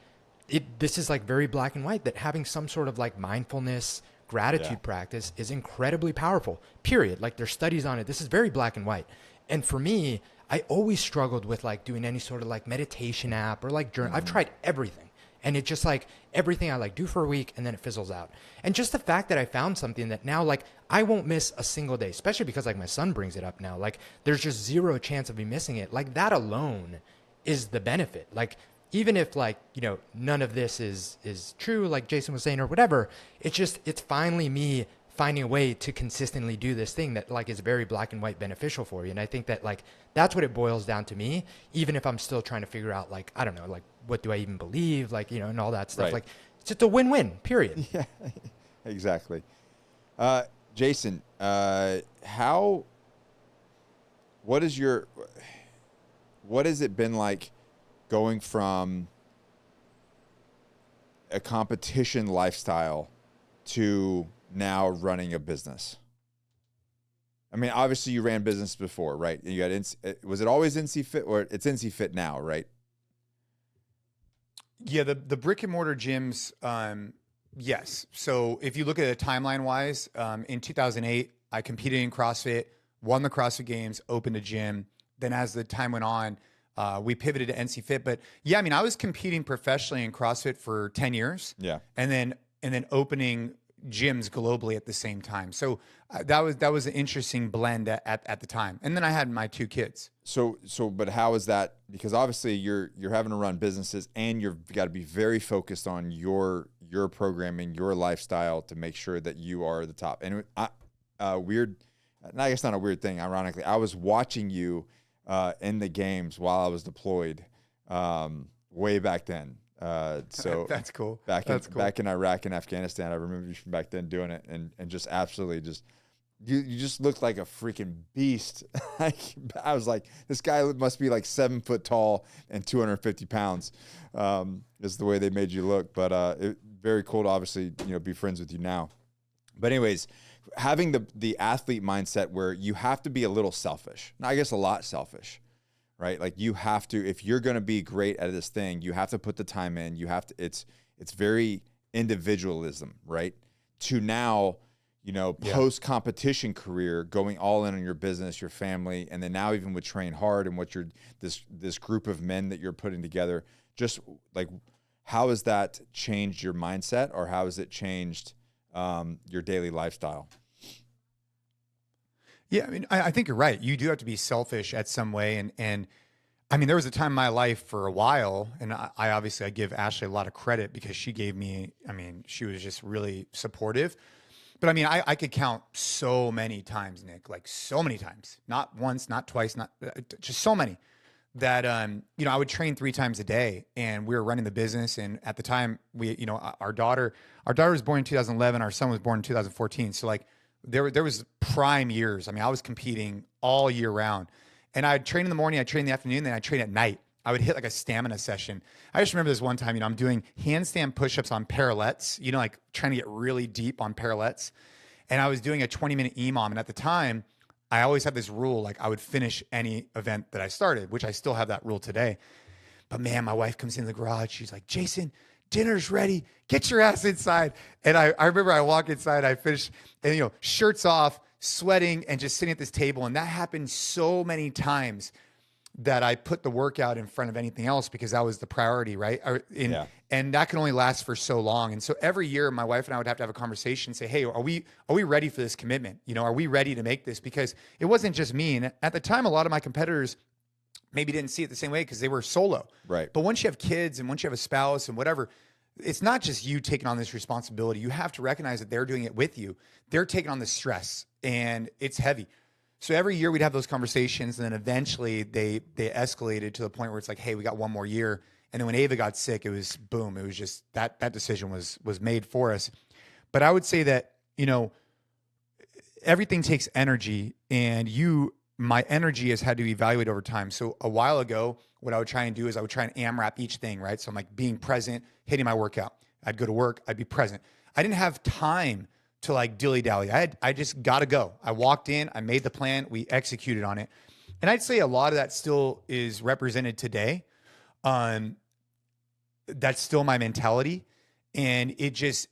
Speaker 3: this is like very black and white, that having some sort of like mindfulness, gratitude practice is incredibly powerful, period. Like there's studies on it. This is very black and white. And for me, I always struggled with like doing any sort of like meditation app or like journal. I've tried everything. And it just like everything I like do for a week and then it fizzles out. And just the fact that I found something that now like I won't miss a single day, especially because like my son brings it up now. Like there's just zero chance of me missing it. Like that alone is the benefit. Like even if like, you know, none of this is true, like Jason was saying or whatever, it's finally me finding a way to consistently do this thing that like is very black and white beneficial for you. And I think that like, that's what it boils down to me, even if I'm still trying to figure out like, I don't know, like what do I even believe? Like, you know, and all that stuff.
Speaker 2: Right.
Speaker 3: Like it's just a win-win, period.
Speaker 2: Yeah, exactly. Jason, what has it been like going from a competition lifestyle to now running a business? I mean, obviously you ran business before, right? You got was it always NC Fit, or it's NC Fit now, right?
Speaker 1: Yeah, the brick and mortar gyms, yes. So if you look at it timeline wise, in 2008, I competed in CrossFit, won the CrossFit Games, opened a gym. Then as the time went on, we pivoted to NC Fit. But yeah, I mean, I was competing professionally in CrossFit for 10 years.
Speaker 2: Yeah.
Speaker 1: And then opening gyms globally at the same time. So that was an interesting blend at the time. And then I had my 2 kids.
Speaker 2: So, but how is that? Because obviously you're having to run businesses, and you've got to be very focused on your programming, your lifestyle, to make sure that you are the top. And weird, I guess not a weird thing. Ironically, I was watching you in the games while I was deployed, way back then. So
Speaker 1: that's cool.
Speaker 2: Back in Iraq and Afghanistan, I remember you from back then doing it, and just absolutely just. You just looked like a freaking beast. I was like, this guy must be like 7 foot tall and 250 pounds. Is the way they made you look. But very cool to obviously, you know, be friends with you now. But anyways, having the athlete mindset where you have to be a little selfish. I guess a lot selfish, right? Like you have to, if you're going to be great at this thing, you have to put the time in. You have to. It's very individualism, right? To now, you know, post-competition career, going all in on your business, your family, and then now even with Train Hard and what this group of men that you're putting together, just like, how has that changed your mindset, or how has it changed your daily lifestyle?
Speaker 1: Yeah, I mean, I think you're right. You do have to be selfish at some way, and I mean, there was a time in my life for a while, and I obviously give Ashley a lot of credit because she gave me. I mean, she was just really supportive. But I mean, I could count so many times, Nick, like so many times, not once, not twice, not just so many that, you know, I would train 3 times a day, and we were running the business. And at the time you know, our daughter was born in 2011. Our son was born in 2014. So like there was prime years. I mean, I was competing all year round, and I'd train in the morning, I'd train in the afternoon, then I'd train at night. I would hit like a stamina session. I just remember this one time, you know, I'm doing handstand push-ups on parallettes, you know, like trying to get really deep on parallettes. And I was doing a 20-minute EMOM. And at the time, I always had this rule, like I would finish any event that I started, which I still have that rule today. But man, my wife comes in the garage. She's like, Jason, dinner's ready. Get your ass inside. And I remember I walk inside, I finish, and, you know, shirts off, sweating, and just sitting at this table. And that happened so many times that I put the workout in front of anything else because that was the priority, right? And that can only last for so long. And so every year, my wife and I would have to have a conversation and say, hey, are we ready for this commitment? You know, are we ready to make this? Because it wasn't just me. And at the time, a lot of my competitors maybe didn't see it the same way because they were solo.
Speaker 2: Right.
Speaker 1: But once you have kids and once you have a spouse and whatever, it's not just you taking on this responsibility. You have to recognize that they're doing it with you. They're taking on the stress. and it's heavy. So every year we'd have those conversations, and then eventually they escalated to the point where it's like, hey, we got one more year. And then when Ava got sick, it was boom. It was just that decision was made for us. But I would say that, you know, everything takes energy, and my energy has had to evaluate over time. So a while ago, what I would try and do is I would try and AMRAP each thing, right? So I'm like being present, hitting my workout. I'd go to work, I'd be present. I didn't have time to like dilly-dally. I just got to go. I walked in, I made the plan, we executed on it. And I'd say a lot of that still is represented today. That's still my mentality. And it just,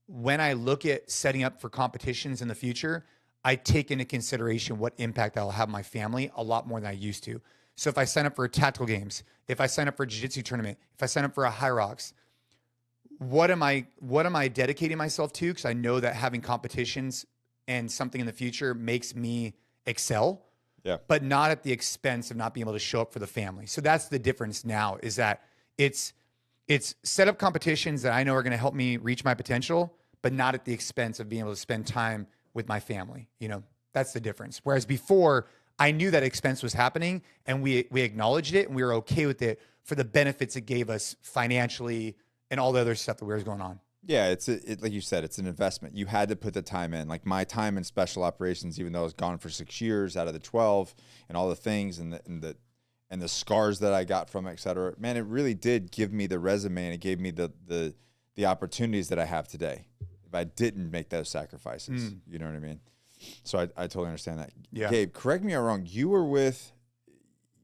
Speaker 1: when I look at setting up for competitions in the future, I take into consideration what impact I'll have on my family a lot more than I used to. So if I sign up for tactical games, if I sign up for a jiu-jitsu tournament, if I sign up for a High Rocks, what am I dedicating myself to? Because I know that having competitions and something in the future makes me excel, but not at the expense of not being able to show up for the family. So that's the difference now, is that it's set up competitions that I know are going to help me reach my potential, but not at the expense of being able to spend time with my family. You know, that's the difference. Whereas before, I knew that expense was happening, and we acknowledged it, and we were okay with it for the benefits it gave us financially and all the other stuff that was going on.
Speaker 2: Yeah, it's like you said, it's an investment. You had to put the time in. Like my time in special operations, even though I was gone for 6 years out of the 12, and all the things and the scars that I got from it, et cetera, man, it really did give me the resume, and it gave me the opportunities that I have today. If I didn't make those sacrifices, you know what I mean? So I totally understand that.
Speaker 1: Yeah.
Speaker 2: Gabe, correct me if I'm wrong. You were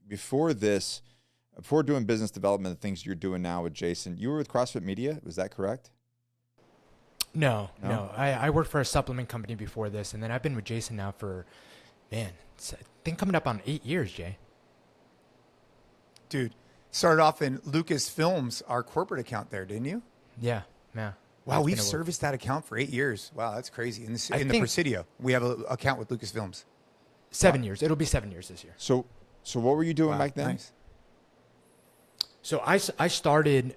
Speaker 2: before doing business development, the things you're doing now with Jason, you were with CrossFit Media. Was that correct?
Speaker 3: No. I worked for a supplement company before this, and then I've been with Jason now for, I think coming up on 8 years, Jay.
Speaker 1: Dude, started off in Lucasfilms, our corporate account there, didn't you?
Speaker 3: Yeah.
Speaker 1: Wow, we've serviced that account for 8 years. Wow, that's crazy. In the Presidio, we have an account with Lucasfilms.
Speaker 3: 7 years. It'll be 7 years this year.
Speaker 2: So what were you doing back then?
Speaker 1: Nice.
Speaker 3: So I started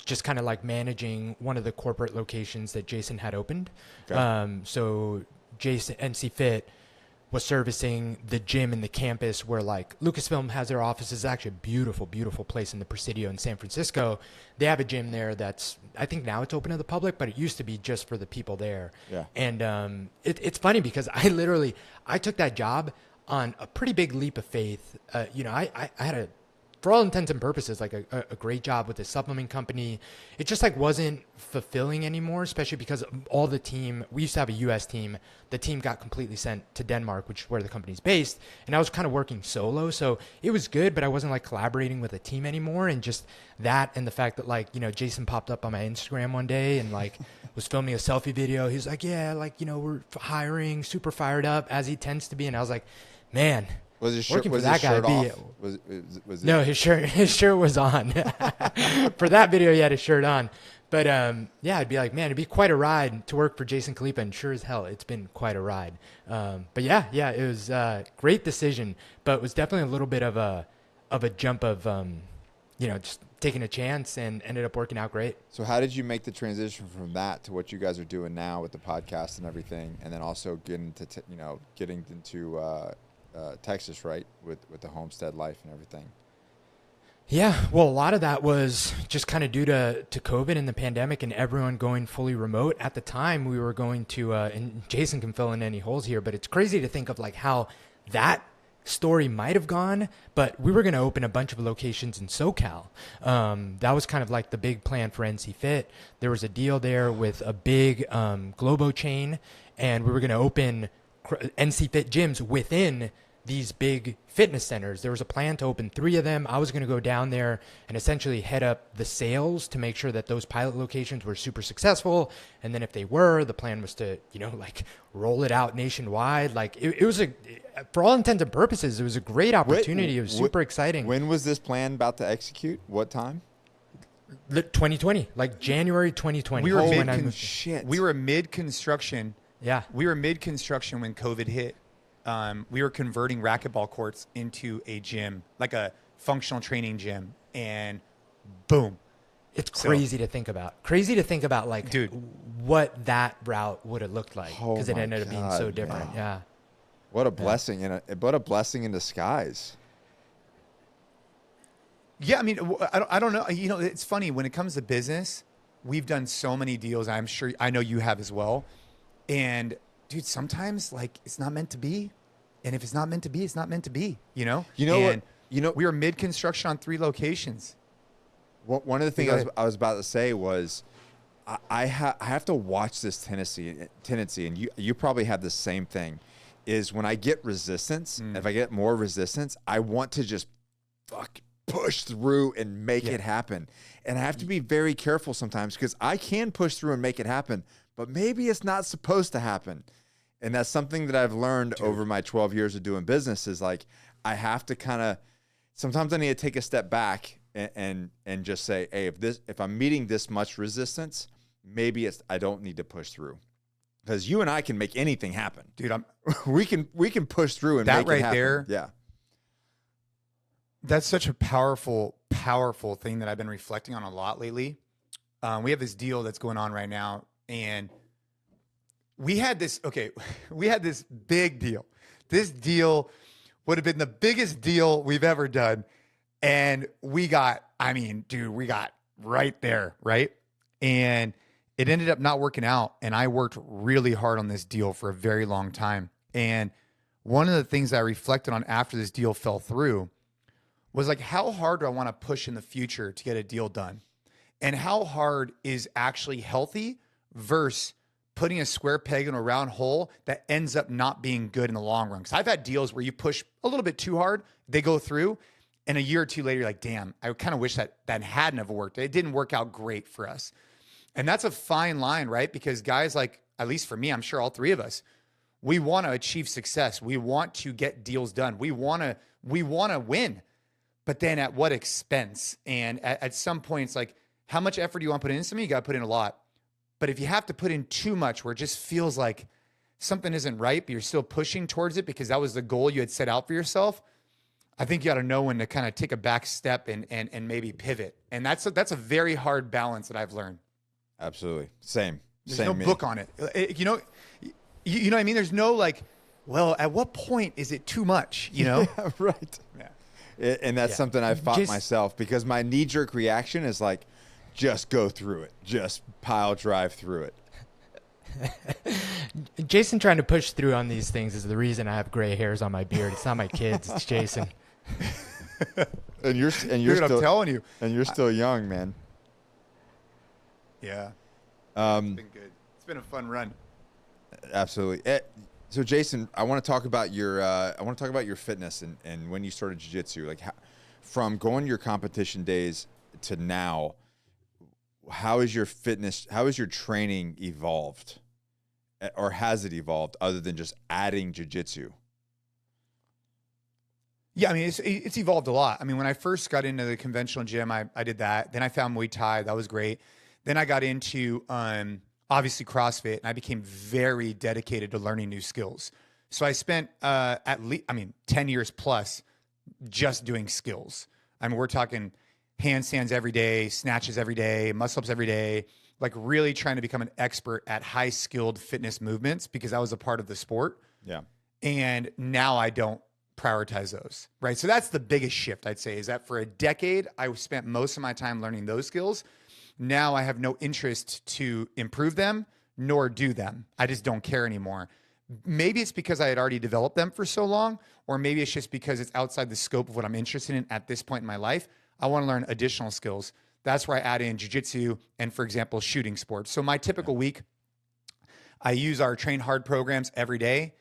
Speaker 3: just kind of like managing one of the corporate locations that Jason had opened.
Speaker 2: Okay.
Speaker 3: So Jason, NC Fit, was servicing the gym in the campus where like Lucasfilm has their offices. Actually a beautiful, beautiful place in the Presidio in San Francisco. They have a gym there that's, I think now it's open to the public, but it used to be just for the people there.
Speaker 2: Yeah.
Speaker 3: And it's funny because I took that job on a pretty big leap of faith. I had for all intents and purposes, like a great job with a supplement company. It just like wasn't fulfilling anymore, especially because all the team, we used to have a US team. The team got completely sent to Denmark, which is where the company's based. And I was kind of working solo. So it was good, but I wasn't like collaborating with a team anymore. And just that, and the fact that like, Jason popped up on my Instagram one day and like was filming a selfie video. He's like, yeah, like, we're hiring, super fired up, as he tends to be. And I was like, man,
Speaker 2: Was his shirt,
Speaker 3: working
Speaker 2: was
Speaker 3: for that
Speaker 2: his
Speaker 3: guy
Speaker 2: shirt
Speaker 3: be
Speaker 2: off? Was it?
Speaker 3: No, his shirt was on. For that video, he had his shirt on. But I'd be like, man, it'd be quite a ride to work for Jason Khalipa, and sure as hell, it's been quite a ride. But it was a great decision, but it was definitely a little bit of a jump of just taking a chance, and ended up working out great.
Speaker 2: So how did you make the transition from that to what you guys are doing now with the podcast and everything, and then also getting into Texas, right, with the homestead life and everything?
Speaker 3: Yeah, well, a lot of that was just kind of due to COVID and the pandemic and everyone going fully remote. At the time, we were going to, and Jason can fill in any holes here, but it's crazy to think of like how that story might have gone, but we were going to open a bunch of locations in SoCal. That was kind of like the big plan for NC Fit. There was a deal there with a big Globo chain, and we were going to open NC Fit gyms within these big fitness centers. There was a plan to open 3 of them. I was going to go down there and essentially head up the sales to make sure that those pilot locations were super successful. And then if they were, the plan was to, like roll it out nationwide. Like it was for all intents and purposes, it was a great opportunity. It was super exciting.
Speaker 2: When was this plan about to execute? What time?
Speaker 3: 2020, like January 2020.
Speaker 1: We were
Speaker 2: We
Speaker 1: were mid-construction.
Speaker 3: Yeah.
Speaker 1: We were mid-construction when COVID hit. We were converting racquetball courts into a gym, like a functional training gym, and boom.
Speaker 3: It's crazy to think about. Crazy to think about, like,
Speaker 1: dude,
Speaker 3: what that route would have looked like,
Speaker 2: Oh
Speaker 3: because it
Speaker 2: my
Speaker 3: ended up being
Speaker 2: God,
Speaker 3: so different.
Speaker 2: man.
Speaker 3: Yeah.
Speaker 2: What a blessing what a blessing in disguise.
Speaker 1: Yeah, I mean, I don't know. You know, it's funny when it comes to business. We've done so many deals. I'm sure I know you have as well. And dude, sometimes like it's not meant to be, and if it's not meant to be, it's not meant to be. You know.
Speaker 2: You know
Speaker 1: and
Speaker 2: what? You know,
Speaker 1: we were mid construction on 3 locations.
Speaker 2: one of the things
Speaker 1: Go ahead.
Speaker 2: I was about to say was I have to watch this tendency, and you probably have the same thing. Is when I get resistance, if I get more resistance, I want to just push through and make it happen. And I have to be very careful sometimes because I can push through and make it happen, but maybe it's not supposed to happen. And that's something that I've learned over my 12 years of doing business is like, I have to kind of, sometimes I need to take a step back and just say, hey, if I'm meeting this much resistance, maybe I don't need to push through. Because you and I can make anything happen.
Speaker 1: Dude,
Speaker 2: we can push through and
Speaker 1: that
Speaker 2: make
Speaker 1: right
Speaker 2: it happen.
Speaker 1: there.
Speaker 2: Yeah.
Speaker 1: That's such a powerful thing that I've been reflecting on a lot lately. We have this deal that's going on right now, and we had this big deal. This deal would have been the biggest deal we've ever done. And we got right there, right? And it ended up not working out. And I worked really hard on this deal for a very long time. And one of the things I reflected on after this deal fell through was like, how hard do I want to push in the future to get a deal done? And how hard is actually healthy versus putting a square peg in a round hole that ends up not being good in the long run? Because I've had deals where you push a little bit too hard, they go through, and a year or two later, you're like, damn, I kind of wish that hadn't have worked. It didn't work out great for us. And that's a fine line, right? Because guys like, at least for me, I'm sure all 3 of us, we want to achieve success. We want to get deals done. We want to win. But then at what expense? And at some point, it's like, how much effort do you want to put in? Some of you got to put in a lot. But if you have to put in too much where it just feels like something isn't right, but you're still pushing towards it because that was the goal you had set out for yourself, I think you got to know when to kind of take a back step and maybe pivot. And that's a very hard balance that I've learned.
Speaker 2: Absolutely. Same.
Speaker 1: There's
Speaker 2: Same
Speaker 1: no
Speaker 2: me.
Speaker 1: book on it. You know what I mean? There's no like, well, at what point is it too much? You know?
Speaker 2: Yeah, right.
Speaker 1: Yeah.
Speaker 2: And that's something I've fought myself because my knee-jerk reaction is like, just go through it. Just pile drive through it.
Speaker 3: Jason trying to push through on these things is the reason I have gray hairs on my beard. It's not my kids. It's Jason.
Speaker 2: And you're
Speaker 1: Dude,
Speaker 2: still,
Speaker 1: I'm telling you.
Speaker 2: and you're still young, man.
Speaker 1: Yeah. It's been good. It's been a fun run.
Speaker 2: Absolutely. So Jason, I want to talk about your fitness and when you started jiu-jitsu, like from going your competition days to now, how is your training evolved? Or has it evolved other than just adding jiu-jitsu?
Speaker 1: Yeah, I mean, it's evolved a lot. I mean, when I first got into the conventional gym, I did that. Then I found Muay Thai. That was great. Then I got into obviously CrossFit, and I became very dedicated to learning new skills. So I spent 10 years plus just doing skills. I mean, we're talking handstands every day, snatches every day, muscle-ups every day, like really trying to become an expert at high-skilled fitness movements because that was a part of the sport.
Speaker 2: Yeah.
Speaker 1: And now I don't prioritize those, right? So that's the biggest shift, I'd say, is that for a decade, I spent most of my time learning those skills. Now I have no interest to improve them, nor do them. I just don't care anymore. Maybe it's because I had already developed them for so long, or maybe it's just because it's outside the scope of what I'm interested in at this point in my life. I want to learn additional skills. That's where I add in jiu-jitsu and, for example, shooting sports. So my typical week, I use our Train Hard programs every day.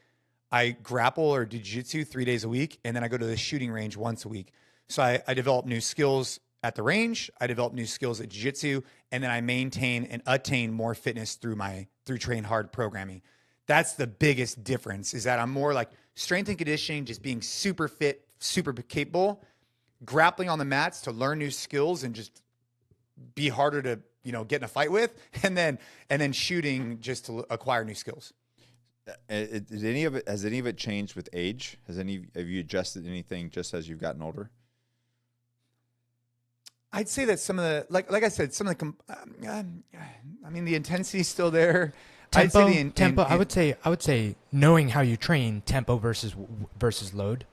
Speaker 1: I grapple or do jiu-jitsu 3 days a week, and then I go to the shooting range once a week. So I develop new skills at the range. I develop new skills at jiu-jitsu, and then I maintain and attain more fitness through Train Hard programming. That's the biggest difference, is that I'm more like strength and conditioning, just being super fit, super capable, grappling on the mats to learn new skills and just be harder to, get in a fight with, and then shooting just to acquire new skills.
Speaker 2: Has any of it changed with age? Have you adjusted anything just as you've gotten older?
Speaker 1: I'd say that some of the, like I said, some of the, I mean, the intensity is still there. I'd
Speaker 3: Tempo,
Speaker 1: say
Speaker 3: tempo. I would say knowing how you train, tempo versus load.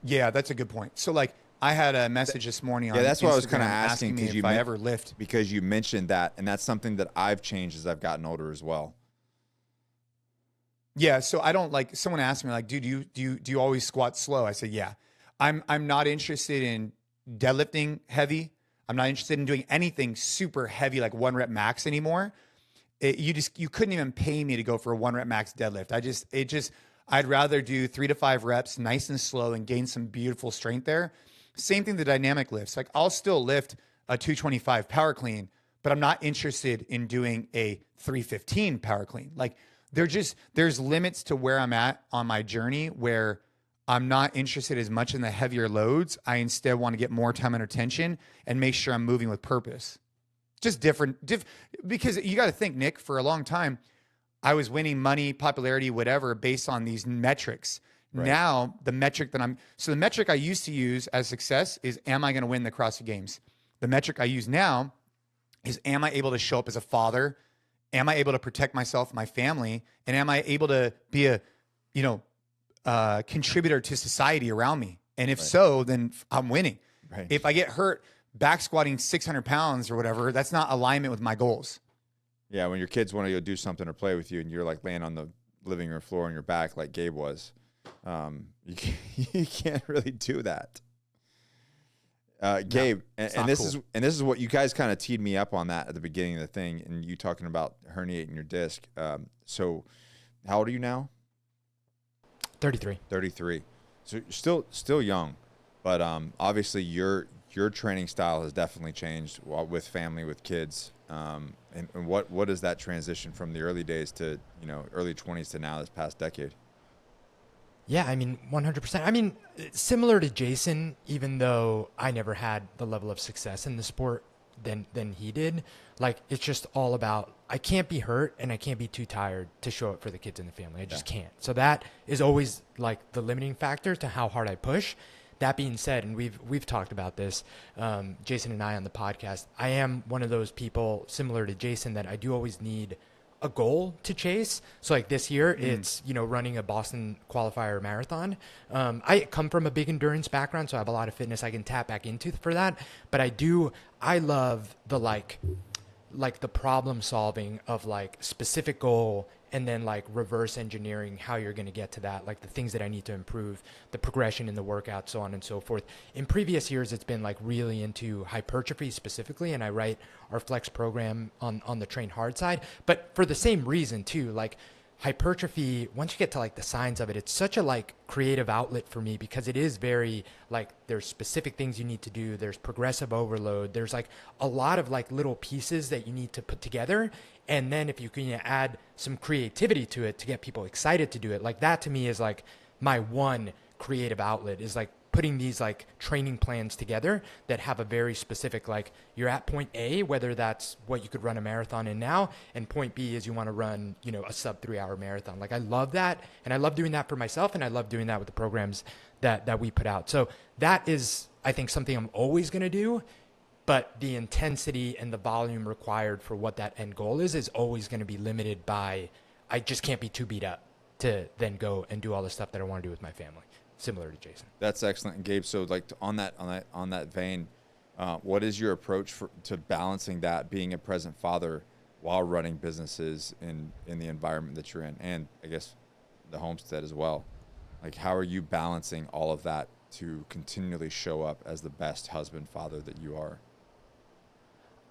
Speaker 1: Yeah, that's a good point. So like I had a message this morning on
Speaker 2: that's what I was
Speaker 1: Instagram
Speaker 2: kind of asking
Speaker 1: me
Speaker 2: because
Speaker 1: if I ever lift.
Speaker 2: because you mentioned that, and that's something that I've changed as I've gotten older as well.
Speaker 1: Yeah, so I don't like someone asked me like, dude, do you always squat slow? I said, yeah. I'm not interested in deadlifting heavy. I'm not interested in doing anything super heavy like 1 rep max anymore. You couldn't even pay me to go for a 1 rep max deadlift. I'd rather do 3 to 5 reps, nice and slow, and gain some beautiful strength there. Same thing, the dynamic lifts. Like I'll still lift a 225 power clean, but I'm not interested in doing a 315 power clean. Like there's limits to where I'm at on my journey where I'm not interested as much in the heavier loads. I instead want to get more time and attention and make sure I'm moving with purpose. Just different, because you got to think, Nick, for a long time, I was winning money, popularity, whatever, based on these metrics. Right. Now, the metric I used to use as success is, am I going to win the CrossFit Games? The metric I use now is, am I able to show up as a father? Am I able to protect myself, my family? And am I able to be a, contributor to society around me? And if so, then I'm winning. Right. If I get hurt back squatting 600 pounds or whatever, that's not alignment with my goals.
Speaker 2: Yeah, when your kids want to go do something or play with you and you're like laying on the living room floor on your back like Gabe was, you can't really do that. Gabe, and this cool. This is what you guys kind of teed me up on that at the beginning of the thing, and you talking about herniating your disc. So how old are you now?
Speaker 3: 33.
Speaker 2: 33. So you're still young, but obviously your training style has definitely changed with family, with kids. And what is that transition from the early days to, early 20s to now, this past decade?
Speaker 3: Yeah, I mean, 100%. I mean, similar to Jason, even though I never had the level of success in the sport than he did, like, it's just all about, I can't be hurt and I can't be too tired to show up for the kids and the family. I just can't. So that is always like the limiting factor to how hard I push. That being said, and we've talked about this, Jason and I on the podcast, I am one of those people similar to Jason that I do always need a goal to chase. So like this year, it's, running a Boston qualifier marathon. I come from a big endurance background, so I have a lot of fitness I can tap back into for that. But I love the like the problem solving of like specific goal and then like reverse engineering how you're going to get to that, like the things that I need to improve, the progression in the workout, so on and so forth. In previous years, it's been like really into hypertrophy specifically, and I write our flex program on the train hard side, but for the same reason too, like hypertrophy, once you get to like the science of it, it's such a like creative outlet for me because it is very like, there's specific things you need to do. There's progressive overload. There's like a lot of like little pieces that you need to put together. And then if you can add some creativity to it to get people excited to do it, like that to me is like my one creative outlet, is like putting these like training plans together that have a very specific, like you're at point A, whether that's what you could run a marathon in now, and point B is you want to run, a sub 3 hour marathon. Like I love that. And I love doing that for myself. And I love doing that with the programs that we put out. So that is, I think, something I'm always going to do. But the intensity and the volume required for what that end goal is always going to be limited by, I just can't be too beat up to then go and do all the stuff that I want to do with my family. Similar to Jason.
Speaker 2: That's excellent. And Gabe, so like on that vein, what is your approach to balancing that, being a present father while running businesses in the environment that you're in, and I guess the homestead as well? Like, how are you balancing all of that to continually show up as the best husband, father that you are?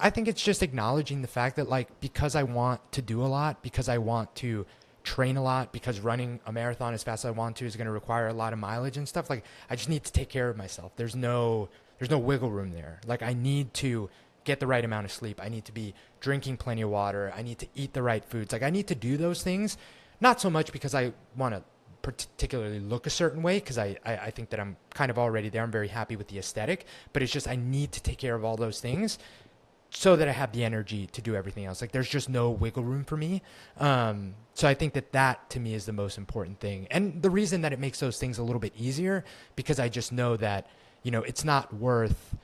Speaker 3: I think it's just acknowledging the fact that, like, because I want to do a lot, because I want to train a lot, because running a marathon as fast as I want to is going to require a lot of mileage and stuff, like, I just need to take care of myself. There's no wiggle room there. Like, I need to get the right amount of sleep. I need to be drinking plenty of water. I need to eat the right foods. Like, I need to do those things, not so much because I want to particularly look a certain way, because I think that I'm kind of already there. I'm very happy with the aesthetic, but it's just I need to take care of all those things so that I have the energy to do everything else. Like, there's just no wiggle room for me. So I think that to me is the most important thing. And the reason that it makes those things a little bit easier, because I just know that, it's not worth,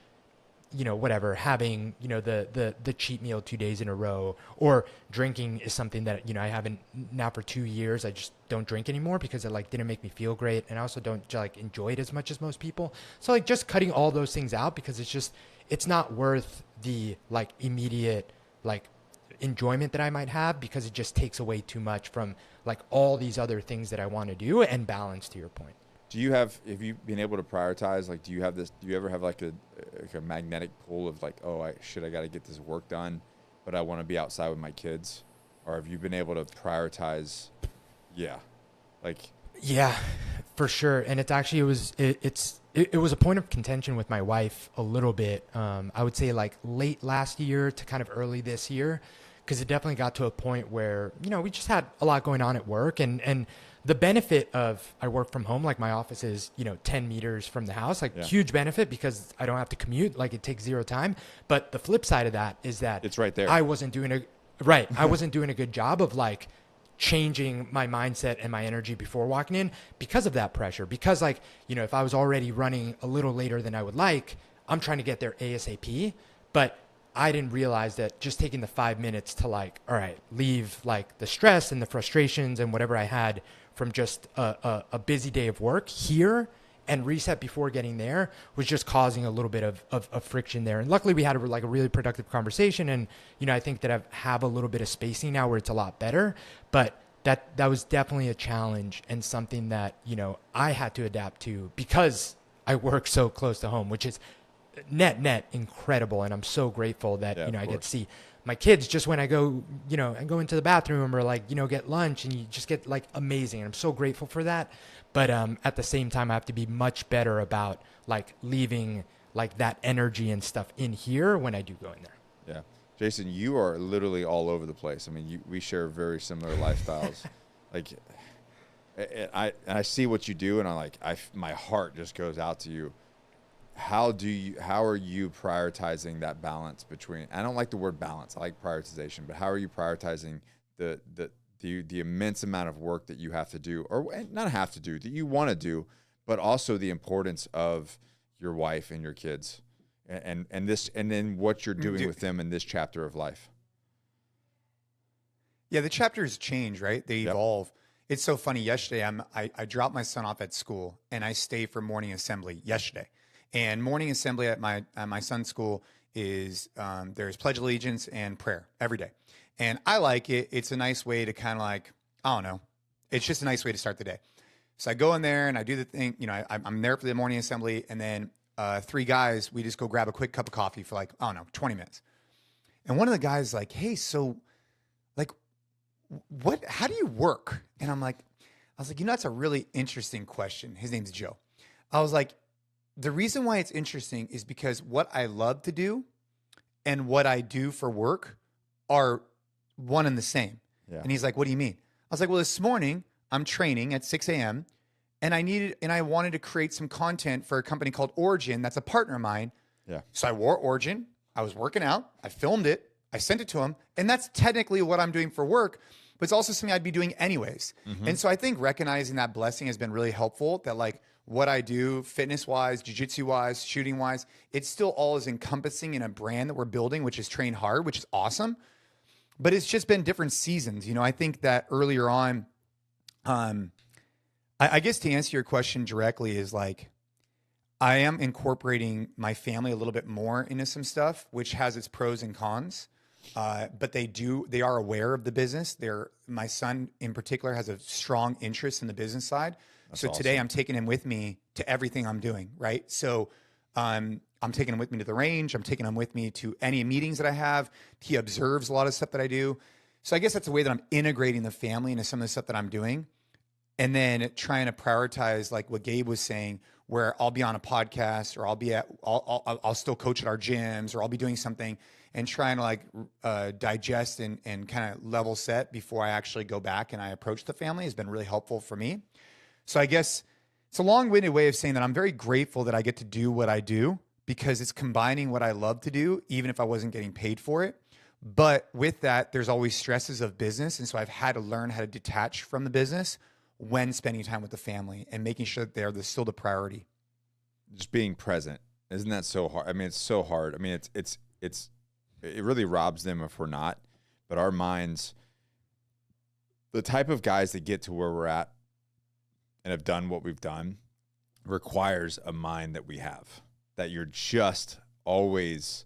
Speaker 3: whatever, having, the cheat meal 2 days in a row, or drinking is something that, I haven't now for 2 years. I just don't drink anymore because it like didn't make me feel great. And I also don't like enjoy it as much as most people. So like just cutting all those things out because it's not worth the like immediate like enjoyment that I might have, because it just takes away too much from like all these other things that I want to do and balance, to your point.
Speaker 2: Have you been able to prioritize? Like, do you ever have like a magnetic pull of like, oh, I got to get this work done, but I want to be outside with my kids? Or have you been able to prioritize? Yeah.
Speaker 3: Yeah, for sure. And it's actually, it was a point of contention with my wife a little bit. I would say like late last year to kind of early this year, because it definitely got to a point where, we just had a lot going on at work, and the benefit of I work from home, like my office is, 10 meters from the house, like huge benefit because I don't have to commute, like it takes zero time. But the flip side of that is that
Speaker 2: it's right there.
Speaker 3: I wasn't doing a good job of like changing my mindset and my energy before walking in because of that pressure. Because like, if I was already running a little later than I would like, I'm trying to get there ASAP. But I didn't realize that just taking the 5 minutes to like, all right, leave like the stress and the frustrations and whatever I had from just a busy day of work here and reset before getting there was just causing a little bit of friction there. And luckily we had a really productive conversation. And, I think that I have a little bit of spacing now where it's a lot better, but that was definitely a challenge and something that, I had to adapt to because I work so close to home, which is net incredible. And I'm so grateful that, I get to see my kids just when I go, and go into the bathroom or like, get lunch, and you just get like amazing. And I'm so grateful for that. But at the same time, I have to be much better about like leaving like that energy and stuff in here when I do go in there.
Speaker 2: Yeah. Jason, you are literally all over the place. I mean, we share very similar lifestyles. Like, I see what you do, and my heart just goes out to you. How are you prioritizing that balance between, I don't like the word balance, I like prioritization, but how are you prioritizing the immense amount of work that you have to do, or not have to do, that you want to do, but also the importance of your wife and your kids and then what you're doing with them in this chapter of life?
Speaker 1: Yeah, the chapters change, right? They evolve. It's so funny. Yesterday, I dropped my son off at school, and I stay for morning assembly yesterday. And morning assembly at my son's school is there's pledge allegiance and prayer every day. And I like it. It's a nice way to kind of like, I don't know. It's just a nice way to start the day. So I go in there and I do the thing. I'm there for the morning assembly. And then 3 guys, we just go grab a quick cup of coffee for like, I don't know, 20 minutes. And one of the guys is like, hey, so like, how do you work? And I was like, that's a really interesting question. His name's Joe. I was like, the reason why it's interesting is because what I love to do and what I do for work are one and the same. Yeah. And he's like, what do you mean? I was like, well, this morning I'm training at 6 a.m. and I wanted to create some content for a company called Origin that's a partner of mine.
Speaker 2: Yeah.
Speaker 1: So I wore Origin. I was working out. I filmed it. I sent it to him. And that's technically what I'm doing for work, but it's also something I'd be doing anyways. Mm-hmm. And so I think recognizing that blessing has been really helpful, that like what I do fitness-wise, jiu-jitsu-wise, shooting-wise, it still all is encompassing in a brand that we're building, which is Train Hard, which is awesome. But it's just been different seasons. I think that earlier on, I guess to answer your question directly is like, I am incorporating my family a little bit more into some stuff, which has its pros and cons. But they are aware of the business. My son in particular has a strong interest in the business side. That's so awesome. Today I'm taking him with me to everything I'm doing, right? So I'm taking him with me to the range. I'm taking him with me to any meetings that I have. He observes a lot of stuff that I do. So I guess that's a way that I'm integrating the family into some of the stuff that I'm doing. And then trying to prioritize, like what Gabe was saying, where I'll be on a podcast, or I'll still coach at our gyms, or I'll be doing something, and trying to like digest and kind of level set before I actually go back and I approach the family has been really helpful for me. So I guess it's a long-winded way of saying that I'm very grateful that I get to do what I do, because it's combining what I love to do, even if I wasn't getting paid for it. But with that, there's always stresses of business. And so I've had to learn how to detach from the business when spending time with the family and making sure that they're still the priority.
Speaker 2: Just being present Isn't that so hard? I mean, it's so hard. I mean, it really robs them if we're not. But our minds, the type of guys that get to where we're at and have done what we've done, requires a mind that we have, that you're just always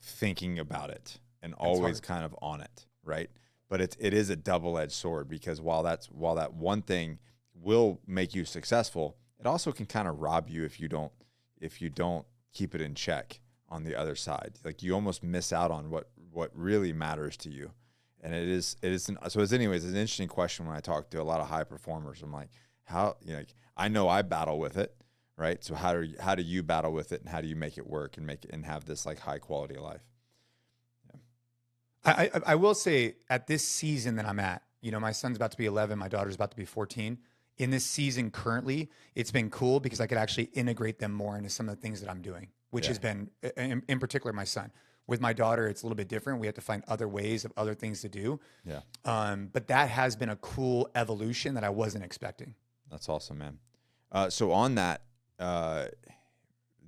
Speaker 2: thinking about it and always kind of on it, right? But it is a double-edged sword, because while that one thing will make you successful, it also can kind of rob you if you don't keep it in check on the other side. Like, you almost miss out on what really matters to you. And so anyways, it's an interesting question when I talk to a lot of high performers. I'm like, I know I battle with it, right? So how do you battle with it, and how do you make it work and have this like high quality of life?
Speaker 1: I will say, at this season that I'm at, my son's about to be 11, my daughter's about to be 14. In this season currently, it's been cool because I could actually integrate them more into some of the things that I'm doing, which has been, in particular, my son. With my daughter, it's a little bit different. We have to find other ways of other things to do. Yeah. But that has been a cool evolution that I wasn't expecting.
Speaker 2: That's awesome, man. So on that,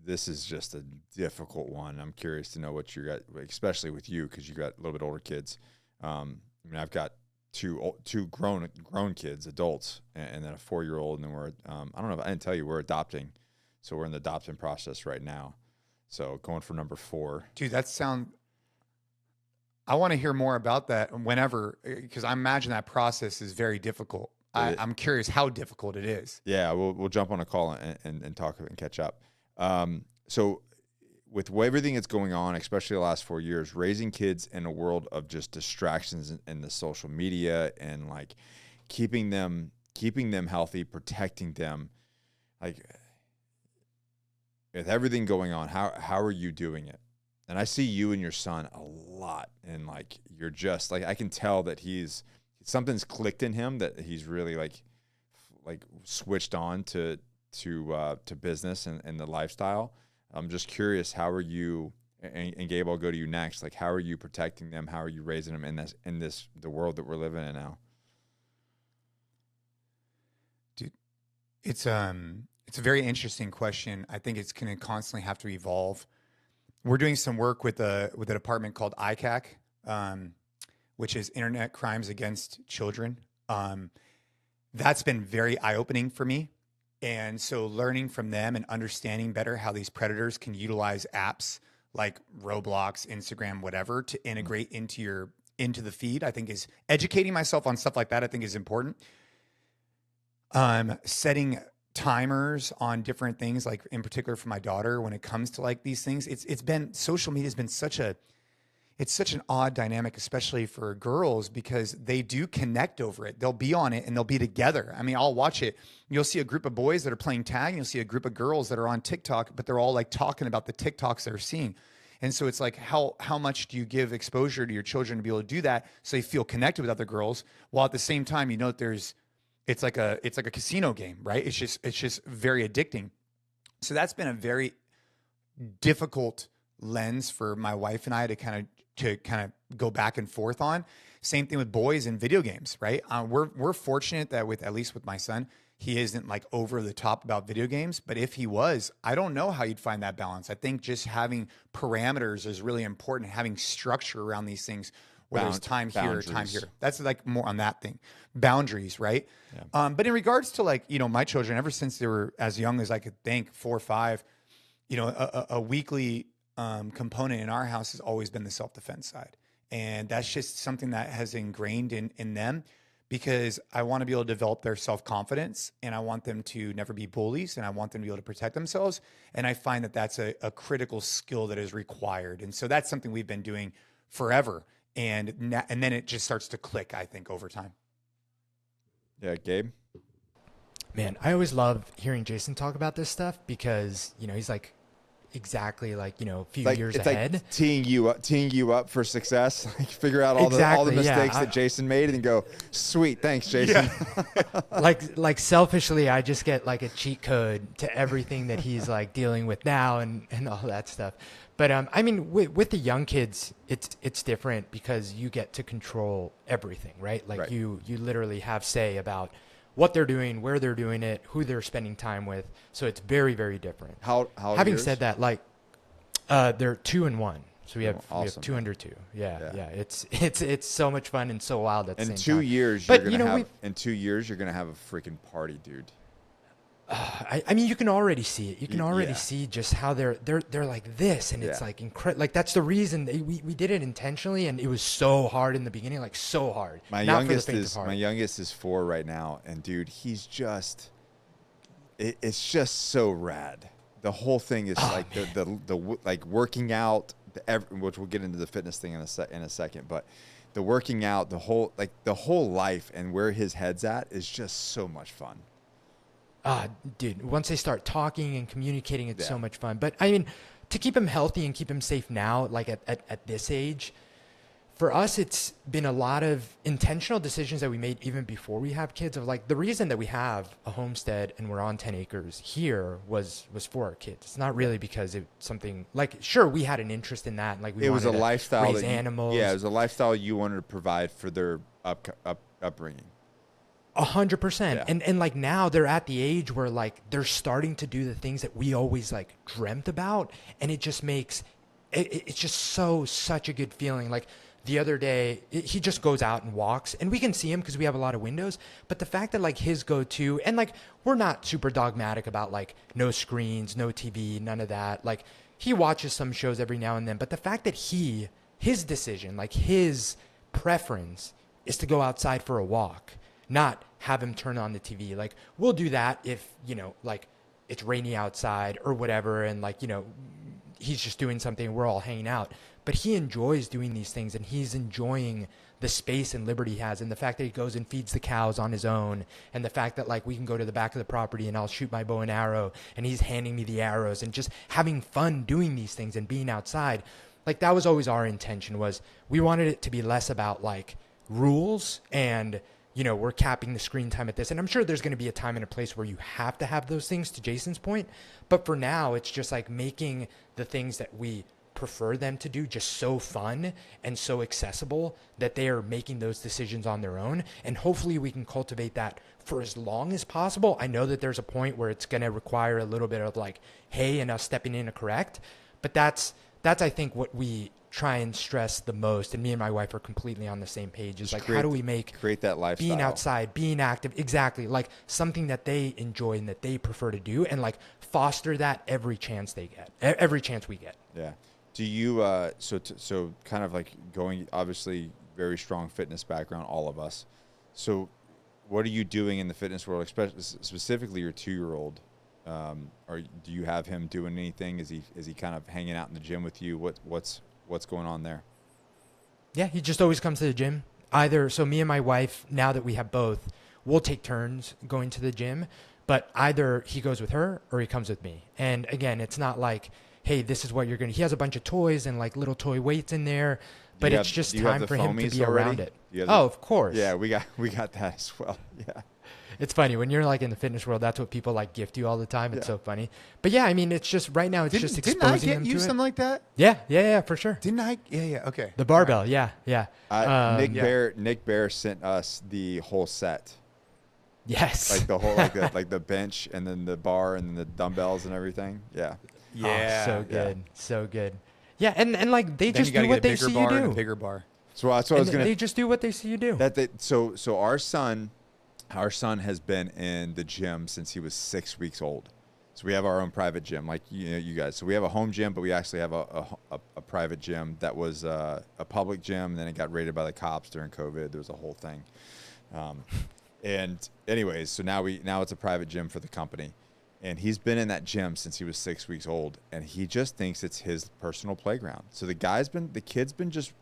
Speaker 2: this is just a difficult one. I'm curious to know what you got, especially with you, because you got a little bit older kids. I mean, I've got two grown kids, adults, and then a 4-year-old, and then we're I don't know if I didn't tell you, we're adopting, so we're in the adoption process right now. So going for number 4.
Speaker 1: Dude, I want to hear more about that whenever, because I imagine that process is very difficult. I'm curious how difficult it is.
Speaker 2: Yeah, we'll jump on a call and talk and catch up. So with everything that's going on, especially the last 4 years, raising kids in a world of just distractions in the social media and like keeping them healthy, protecting them, like with everything going on, how are you doing it? And I see you and your son a lot, and like you're just like, I can tell that something's clicked in him, that he's really like switched on to business and the lifestyle. I'm just curious, how are you, and Gabe, I'll go to you next. Like, how are you protecting them? How are you raising them in the world that we're living in now?
Speaker 1: Dude, it's a very interesting question. I think it's going to constantly have to evolve. We're doing some work with a department called ICAC, which is Internet Crimes Against Children. That's been very eye-opening for me. And so learning from them and understanding better how these predators can utilize apps like Roblox, Instagram, whatever, to integrate into the feed, I think is educating myself on stuff like that. I think is important. Setting timers on different things, like in particular for my daughter, when it comes to like these things, social media has been such an odd dynamic, especially for girls, because they do connect over it. They'll be on it and they'll be together. I mean, I'll watch it. You'll see a group of boys that are playing tag, and you'll see a group of girls that are on TikTok, but they're all like talking about the TikToks they're seeing. And so it's like, how much do you give exposure to your children to be able to do that so they feel connected with other girls, while at the same time, it's like a casino game, right? It's just very addicting. So that's been a very difficult lens for my wife and I to kind of go back and forth on. Same thing with boys in video games, right? We're fortunate that at least with my son, he isn't like over the top about video games. But if he was, I don't know how you'd find that balance. I think just having parameters is really important, having structure around these things, where there's time here, time here. That's like more on that thing. Boundaries, right? Yeah. But in regards to like, my children, ever since they were as young as I could think, 4 or 5, a weekly component in our house has always been the self-defense side. And that's just something that has ingrained in them, because I want to be able to develop their self-confidence, and I want them to never be bullies, and I want them to be able to protect themselves. And I find that that's a critical skill that is required. And so that's something we've been doing forever. And then it just starts to click, I think, over time.
Speaker 2: Yeah, Gabe?
Speaker 3: Man, I always love hearing Jason talk about this stuff, because, he's like exactly like, a few years ahead.
Speaker 2: Like teeing you up for success. Like figure out all the mistakes that Jason made and go, sweet, thanks, Jason.
Speaker 3: Yeah. like selfishly, I just get like a cheat code to everything that he's like dealing with now and all that stuff. But I mean, with the young kids, it's different, because you get to control everything, right? Like right. You literally have say about what they're doing, where they're doing it, who they're spending time with. So it's very, very different.
Speaker 2: How
Speaker 3: Having
Speaker 2: years?
Speaker 3: said that, like They're 2 and 1. So we have
Speaker 2: Awesome,
Speaker 3: 2
Speaker 2: man.
Speaker 3: under 2. Yeah. It's so much fun and so wild at the
Speaker 2: In
Speaker 3: same
Speaker 2: 2
Speaker 3: time.
Speaker 2: years,
Speaker 3: But,
Speaker 2: you're
Speaker 3: you
Speaker 2: gonna
Speaker 3: know,
Speaker 2: have in 2 years you're gonna have a freaking party, dude.
Speaker 3: I mean, you can already see it. You can already
Speaker 2: Yeah.
Speaker 3: see just how they're like this, and it's
Speaker 2: Yeah.
Speaker 3: like incredible. Like that's the reason we did it intentionally, and it was so hard in the beginning, like so hard.
Speaker 2: My
Speaker 3: Not for the
Speaker 2: youngest
Speaker 3: faint of
Speaker 2: is
Speaker 3: heart.
Speaker 2: my youngest is 4 right now, and dude, he's just it's just so rad. The whole thing is like the like working out, which we'll get into the fitness thing in a second, but the working out, the whole life and where his head's at is just so much fun.
Speaker 3: Dude, once they start talking and communicating, it's
Speaker 2: Yeah.
Speaker 3: so much fun. But I mean, to keep him healthy and keep him safe now, like at this age, for us, it's been a lot of intentional decisions that we made even before we have kids. Of like the reason that we have a homestead and we're on 10 acres here was for our kids. It's not really because it's something like, sure, we had an interest in that. And like
Speaker 2: It was a
Speaker 3: wanted to
Speaker 2: lifestyle
Speaker 3: raise animals.
Speaker 2: Yeah, it was a lifestyle you wanted to provide for their upbringing.
Speaker 3: 100%.
Speaker 2: Yeah.
Speaker 3: And like now they're at the age where like they're starting to do the things that we always like dreamt about. And it just makes it's just such a good feeling. Like the other day, he just goes out and walks, and we can see him because we have a lot of windows. But the fact that like his go-to, and like we're not super dogmatic about like no screens, no TV, none of that. Like he watches some shows every now and then. But the fact that his decision, like his preference is to go outside for a walk, not have him turn on the TV. Like we'll do that if, you know, like it's rainy outside or whatever. And like, you know, he's just doing something, we're all hanging out. But he enjoys doing these things, and he's enjoying the space and liberty he has, and the fact that he goes and feeds the cows on his own, and the fact that like we can go to the back of the property and I'll shoot my bow and arrow and he's handing me the arrows, and just having fun doing these things and being outside. Like that was always our intention, was we wanted it to be less about like rules and, you know, we're capping the screen time at this. And I'm sure there's going to be a time and a place where you have to have those things, to Jason's point. But for now, it's just like making the things that we prefer them to do just so fun and so accessible that they are making those decisions on their own. And hopefully we can cultivate that for as long as possible. I know that there's a point where it's going to require a little bit of like, hey, and us stepping in to correct. But that's I think what we try and stress the most, and me and my wife are completely on the same page, is like, how do we
Speaker 2: create that lifestyle,
Speaker 3: being outside, being active, exactly, like something that they enjoy and that they prefer to do, and like foster that every chance we get.
Speaker 2: Yeah. Do you so kind of like going, obviously very strong fitness background, all of us. So what are you doing in the fitness world, especially specifically your 2-year-old? Or do you have him doing anything? Is he kind of hanging out in the gym with you? What's going on there?
Speaker 3: Yeah, he just always comes to the gym. Either, so me and my wife, now that we have both, we'll take turns going to the gym, but either he goes with her or he comes with me. And again, it's not like, hey, this is what you're going to, he has a bunch of toys and like little toy weights in there, but it's just time for him to be around it. Oh, of course.
Speaker 2: Yeah, we got that as well. Yeah.
Speaker 3: It's funny when you're like in the fitness world, that's what people like gift you all the time. It's so funny. But yeah, I mean, it's just right now, it's just exposing them to it.
Speaker 1: Didn't I get you something like that?
Speaker 3: Yeah, for sure.
Speaker 1: Didn't I? Yeah. Okay.
Speaker 3: The barbell. Yeah.
Speaker 2: Nick Bear sent us the whole set.
Speaker 3: Yes.
Speaker 2: Like the whole, like the bench and then the bar and the dumbbells and everything. Yeah.
Speaker 1: Yeah.
Speaker 3: So good. So good. Yeah. And like they
Speaker 1: Then
Speaker 3: just
Speaker 1: you
Speaker 3: do
Speaker 1: gotta
Speaker 3: what
Speaker 1: get a
Speaker 3: they
Speaker 1: bigger
Speaker 3: see
Speaker 1: bar
Speaker 3: you
Speaker 1: and a
Speaker 3: do.
Speaker 1: bigger bar.
Speaker 2: So that's what I was gonna.
Speaker 3: They just do what they see you do.
Speaker 2: So our son has been in the gym since he was 6 weeks old. So we have our own private gym, like you guys. So we have a home gym, but we actually have a private gym that was a public gym. And then it got raided by the cops during COVID. There was a whole thing. And anyways, so now it's a private gym for the company. And he's been in that gym since he was 6 weeks old, and he just thinks it's his personal playground. So the kid's been just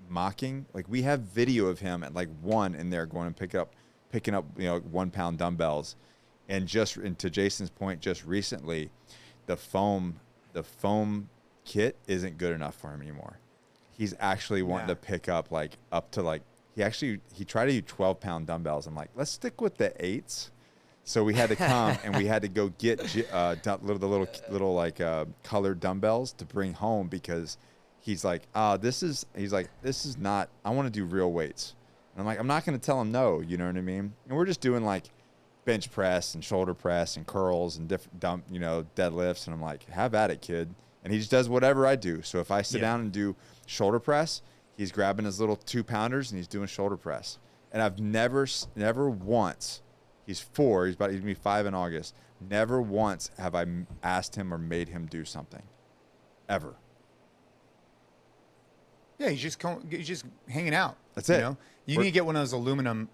Speaker 2: mocking. Like we have video of him at like 1 in there going and picking up 1 pound dumbbells. And to Jason's point, just recently, the foam kit isn't good enough for him anymore. He's actually wanting to pick up he tried to do 12-pound dumbbells. I'm like, let's stick with the 8s. So we had to come and we had to go get the little like colored dumbbells to bring home, because he's like, this is not, I want to do real weights. And I'm like, I'm not going to tell him no, you know what I mean? And we're just doing like bench press and shoulder press and curls and different deadlifts. And I'm like, have at it, kid. and he just does whatever I do. So if I sit down and do shoulder press, he's grabbing his little 2-pounders and he's doing shoulder press. And I've never once, he's 4, he's going to be 5 in August. Never once have I asked him or made him do something, ever.
Speaker 1: Yeah, he's just hanging out.
Speaker 2: That's it.
Speaker 1: You know, you need to get one of those aluminum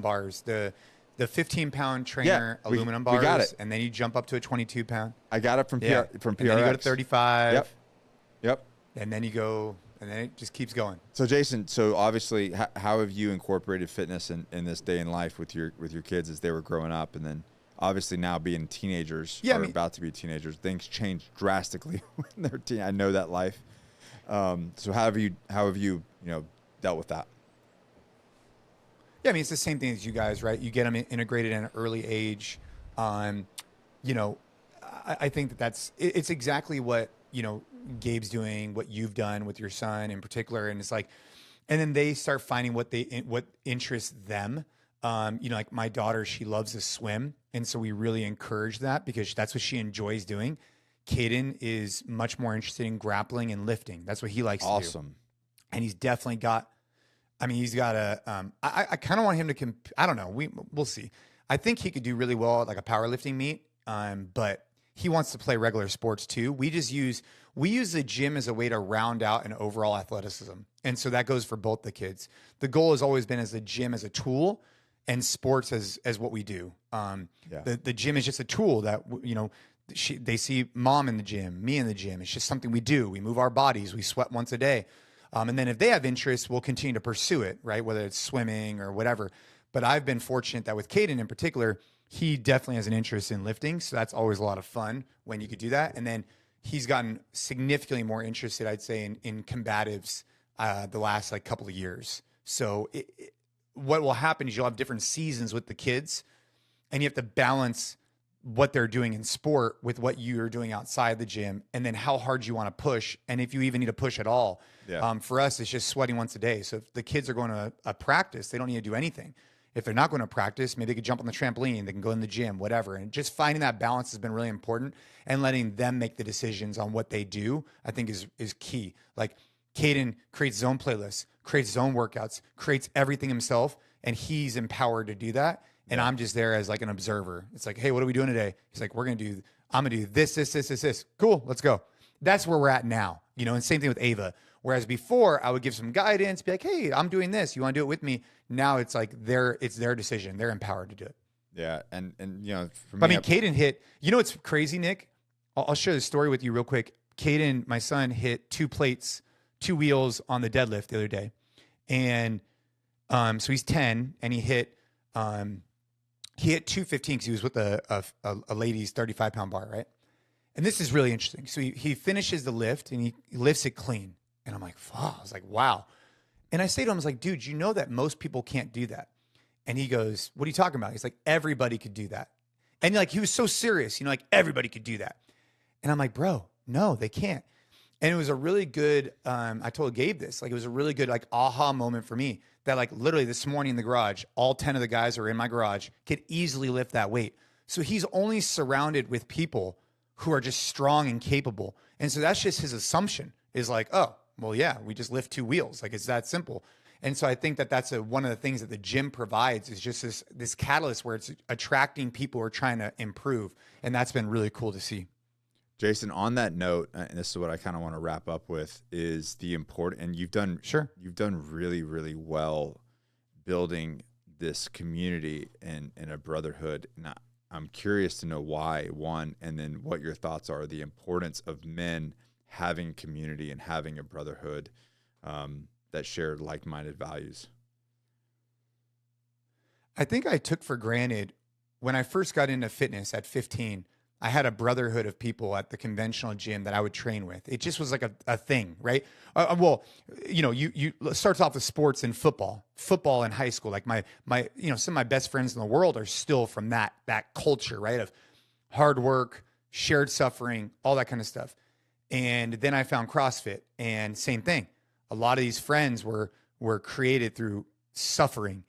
Speaker 1: bars, the 15-pound trainer aluminum bars,
Speaker 2: we got it.
Speaker 1: and then you jump up to a 22-pound.
Speaker 2: I got it from PRX.
Speaker 1: And then you go to 35.
Speaker 2: Yep.
Speaker 1: And then you go, and then it just keeps going.
Speaker 2: So Jason, obviously, how have you incorporated fitness in this day in life with your kids as they were growing up, and then obviously now being teenagers about to be teenagers, things change drastically when they're teen. I know that life. So how have you dealt with that?
Speaker 1: Yeah, I mean, it's the same thing as you guys, right? You get them integrated at an early age. I think it's exactly what, Gabe's doing, what you've done with your son in particular. And it's like, and then they start finding what interests them. Like my daughter, she loves to swim. And so we really encourage that because that's what she enjoys doing. Caden is much more interested in grappling and lifting. That's what he likes to do.
Speaker 2: Awesome.
Speaker 1: And he's definitely got, he's got I kind of want him to, I don't know. We'll see. I think he could do really well at like a powerlifting meet. But he wants to play regular sports too. We use the gym as a way to round out an overall athleticism. And so that goes for both the kids. The goal has always been as the gym as a tool and sports as what we do. The gym is just a tool that, they see mom in the gym, me in the gym. It's just something we do. We move our bodies. We sweat once a day. And then if they have interest, we'll continue to pursue it, right? Whether it's swimming or whatever. But I've been fortunate that with Caden in particular, he definitely has an interest in lifting. So that's always a lot of fun when you could do that. And then he's gotten significantly more interested, I'd say, in combatives the last couple of years. So what will happen is you'll have different seasons with the kids, and you have to balance what they're doing in sport with what you're doing outside the gym, and then how hard you want to push, and if you even need to push at all. For us, it's just sweating once a day. So if the kids are going to a practice, they don't need to do anything. If they're not going to practice, maybe they could jump on the trampoline, they can go in the gym, whatever. And just finding that balance has been really important, and letting them make the decisions on what they do, I think is key. Like Caden creates his own playlists, creates his own workouts, creates everything himself, and he's empowered to do that. And I'm just there as like an observer. It's like, hey, what are we doing today? He's like, I'm going to do this. Cool, let's go. That's where we're at now. And same thing with Ava. Whereas before I would give some guidance, be like, hey, I'm doing this. You want to do it with me? Now it's like it's their decision. They're empowered to do it.
Speaker 2: Yeah. And for
Speaker 1: me,
Speaker 2: me,
Speaker 1: Caden hit, what's crazy, Nick? I'll share the story with you real quick. Caden, my son, hit 2 plates, 2 wheels on the deadlift the other day. And so he's 10 and he hit 215 because he was with a lady's 35-pound bar, right? And this is really interesting. So he finishes the lift and he lifts it clean. And I'm like, I was like, wow. And I say to him, I was like, dude, you know that most people can't do that. And he goes, what are you talking about? He's like, everybody could do that. And he was so serious, everybody could do that. And I'm like, bro, no, they can't. And it was a really good, I told Gabe this, it was a really good aha moment for me that literally this morning in the garage, all 10 of the guys who are in my garage could easily lift that weight. So he's only surrounded with people who are just strong and capable. And so that's just his assumption is oh, well, yeah, we just lift 2 wheels. It's that simple. And so I think that that's one of the things that the gym provides is just this catalyst where it's attracting people who are trying to improve. And that's been really cool to see.
Speaker 2: Jason, on that note, and this is what I kind of want to wrap up with, is the important, and you've done really, really well building this community and a brotherhood. And I'm curious to know why, one, and then what your thoughts are, the importance of men having community and having a brotherhood that shared like-minded values.
Speaker 1: I think I took for granted when I first got into fitness at 15, I had a brotherhood of people at the conventional gym that I would train with. It just was like a thing, right? You starts off with sports and football in high school. Like my some of my best friends in the world are still from that culture, right? Of hard work, shared suffering, all that kind of stuff. And then I found CrossFit, and same thing. A lot of these friends were created through suffering,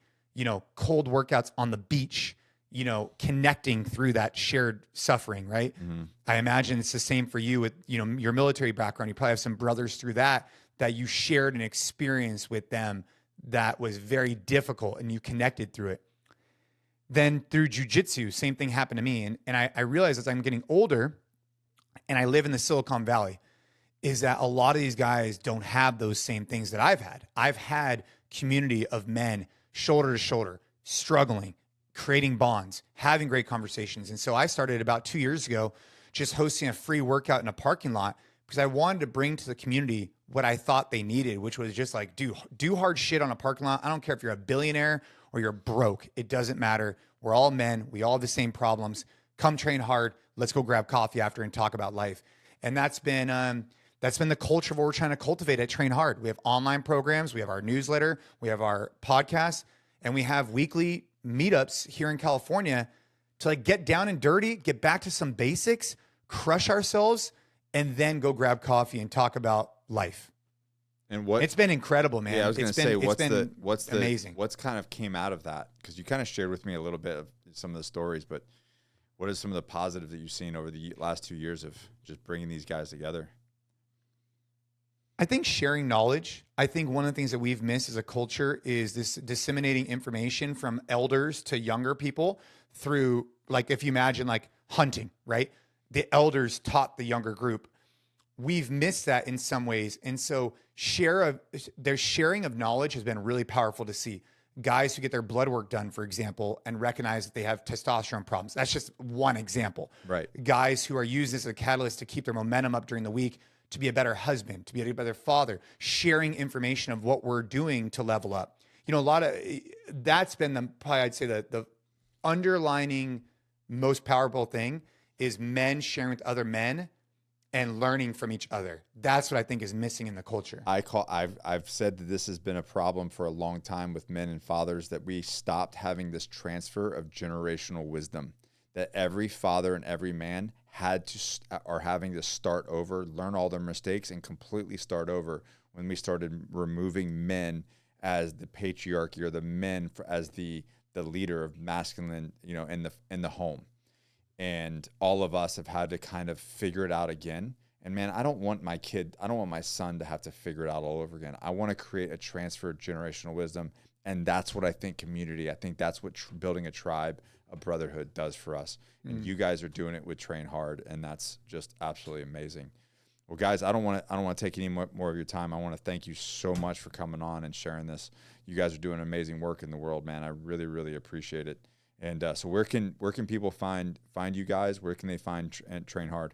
Speaker 1: cold workouts on the beach, you know, connecting through that shared suffering, right? I imagine it's the same for you with, you know, your military background. You probably have some brothers through that you shared an experience with them that was very difficult and you connected through it. Then through jujitsu, same thing happened to me. And I realized as I'm getting older and I live in the Silicon Valley, is that a lot of these guys don't have those same things that I've had. I've had community of men shoulder to shoulder, struggling, creating bonds, having great conversations. And so I started about 2 years ago just hosting a free workout in a parking lot because I wanted to bring to the community what I thought they needed, which was just like, do hard shit on a parking lot. I don't care if you're a billionaire or you're broke. It doesn't matter. We're all men. We all have the same problems. Come train hard. Let's go grab coffee after and talk about life. And that's been the culture of what we're trying to cultivate at Train Hard. We have online programs. We have our newsletter. We have our podcast. And we have weekly meetups here in California to like get down and dirty, get back to some basics, crush ourselves, and then go grab coffee and talk about life.
Speaker 2: And what
Speaker 1: it's been incredible, man.
Speaker 2: Yeah, I was going to say, what's
Speaker 1: amazing?
Speaker 2: What's kind of came out of that? Because you kind of shared with me a little bit of some of the stories, but what is some of the positive that you've seen over the last 2 years of just bringing these guys together?
Speaker 1: I think sharing knowledge. I think one of the things that we've missed as a culture is this disseminating information from elders to younger people through, like, if you imagine like hunting, right? The elders taught the younger group. We've missed that in some ways. And so their sharing of knowledge has been really powerful to see. Guys who get their blood work done, for example, and recognize that they have testosterone problems. That's just one example.
Speaker 2: Right.
Speaker 1: Guys who are used as a catalyst to keep their momentum up during the week, to be a better husband, to be a better father, sharing information of what we're doing to level up. You know, that's been probably I'd say the underlining most powerful thing is men sharing with other men and learning from each other. That's what I think is missing in the culture.
Speaker 2: I've said that this has been a problem for a long time with men and fathers, that we stopped having this transfer of generational wisdom, that every father and every man are having to start over, learn all their mistakes, and completely start over when we started removing men as the patriarchy, or the men as the leader of masculine, you know, in the home. And all of us have had to kind of figure it out again. And man, I don't want my son to have to figure it out all over again. I want to create a transfer of generational wisdom. And that's what I think I think that's what building a tribe, a brotherhood does for us. And you guys are doing it with Train Hard, and that's just absolutely amazing. Well, guys, I don't want to take any more of your time. I want to thank you so much for coming on and sharing this. You guys are doing amazing work in the world, man. I really, really appreciate it. And so where can people find you guys? Where can they find Train Hard?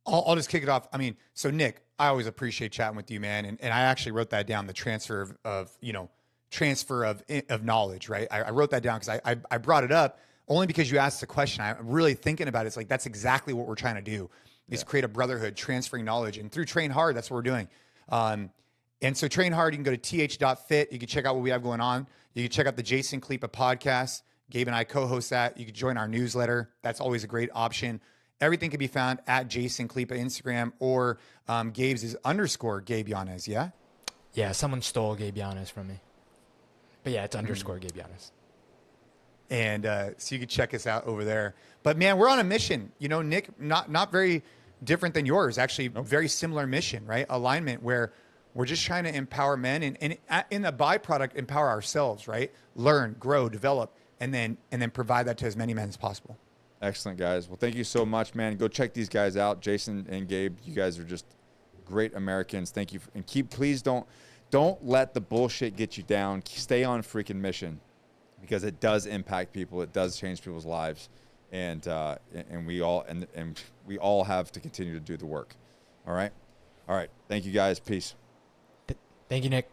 Speaker 1: I'll just kick it off. I mean, so Nick, I always appreciate chatting with you, man. And I actually wrote that down, the transfer of knowledge, right? I wrote that down because I brought it up only because you asked the question. I'm really thinking about it. It's like, that's exactly what we're trying to do, is create a brotherhood, transferring knowledge. And through Train Hard, that's what we're doing. And so Train Hard, you can go to th.fit. You can check out what we have going on. You can check out the Jason Khalipa podcast. Gabe and I co-host that. You can join our newsletter. That's always a great option. Everything can be found at Jason Khalipa Instagram, or Gabe's is _ Gabe Yanez. Yeah.
Speaker 3: Yeah. Someone stole Gabe Yanez from me, but yeah, it's _ Gabe Yanez.
Speaker 1: And so you can check us out over there. But man, we're on a mission. You know, Nick, not very different than yours. Actually, very similar mission, right? Alignment, where we're just trying to empower men, and in the byproduct, empower ourselves, right? Learn, grow, develop, and then provide that to as many men as possible.
Speaker 2: Excellent, guys. Well, thank you so much, man. Go check these guys out. Jason and Gabe, you guys are just great Americans. Thank you. And please don't let the bullshit get you down. Stay on freaking mission, because it does impact people. It does change people's lives. And we all have to continue to do the work. All right. Thank you, guys. Peace.
Speaker 3: Thank you, Nick.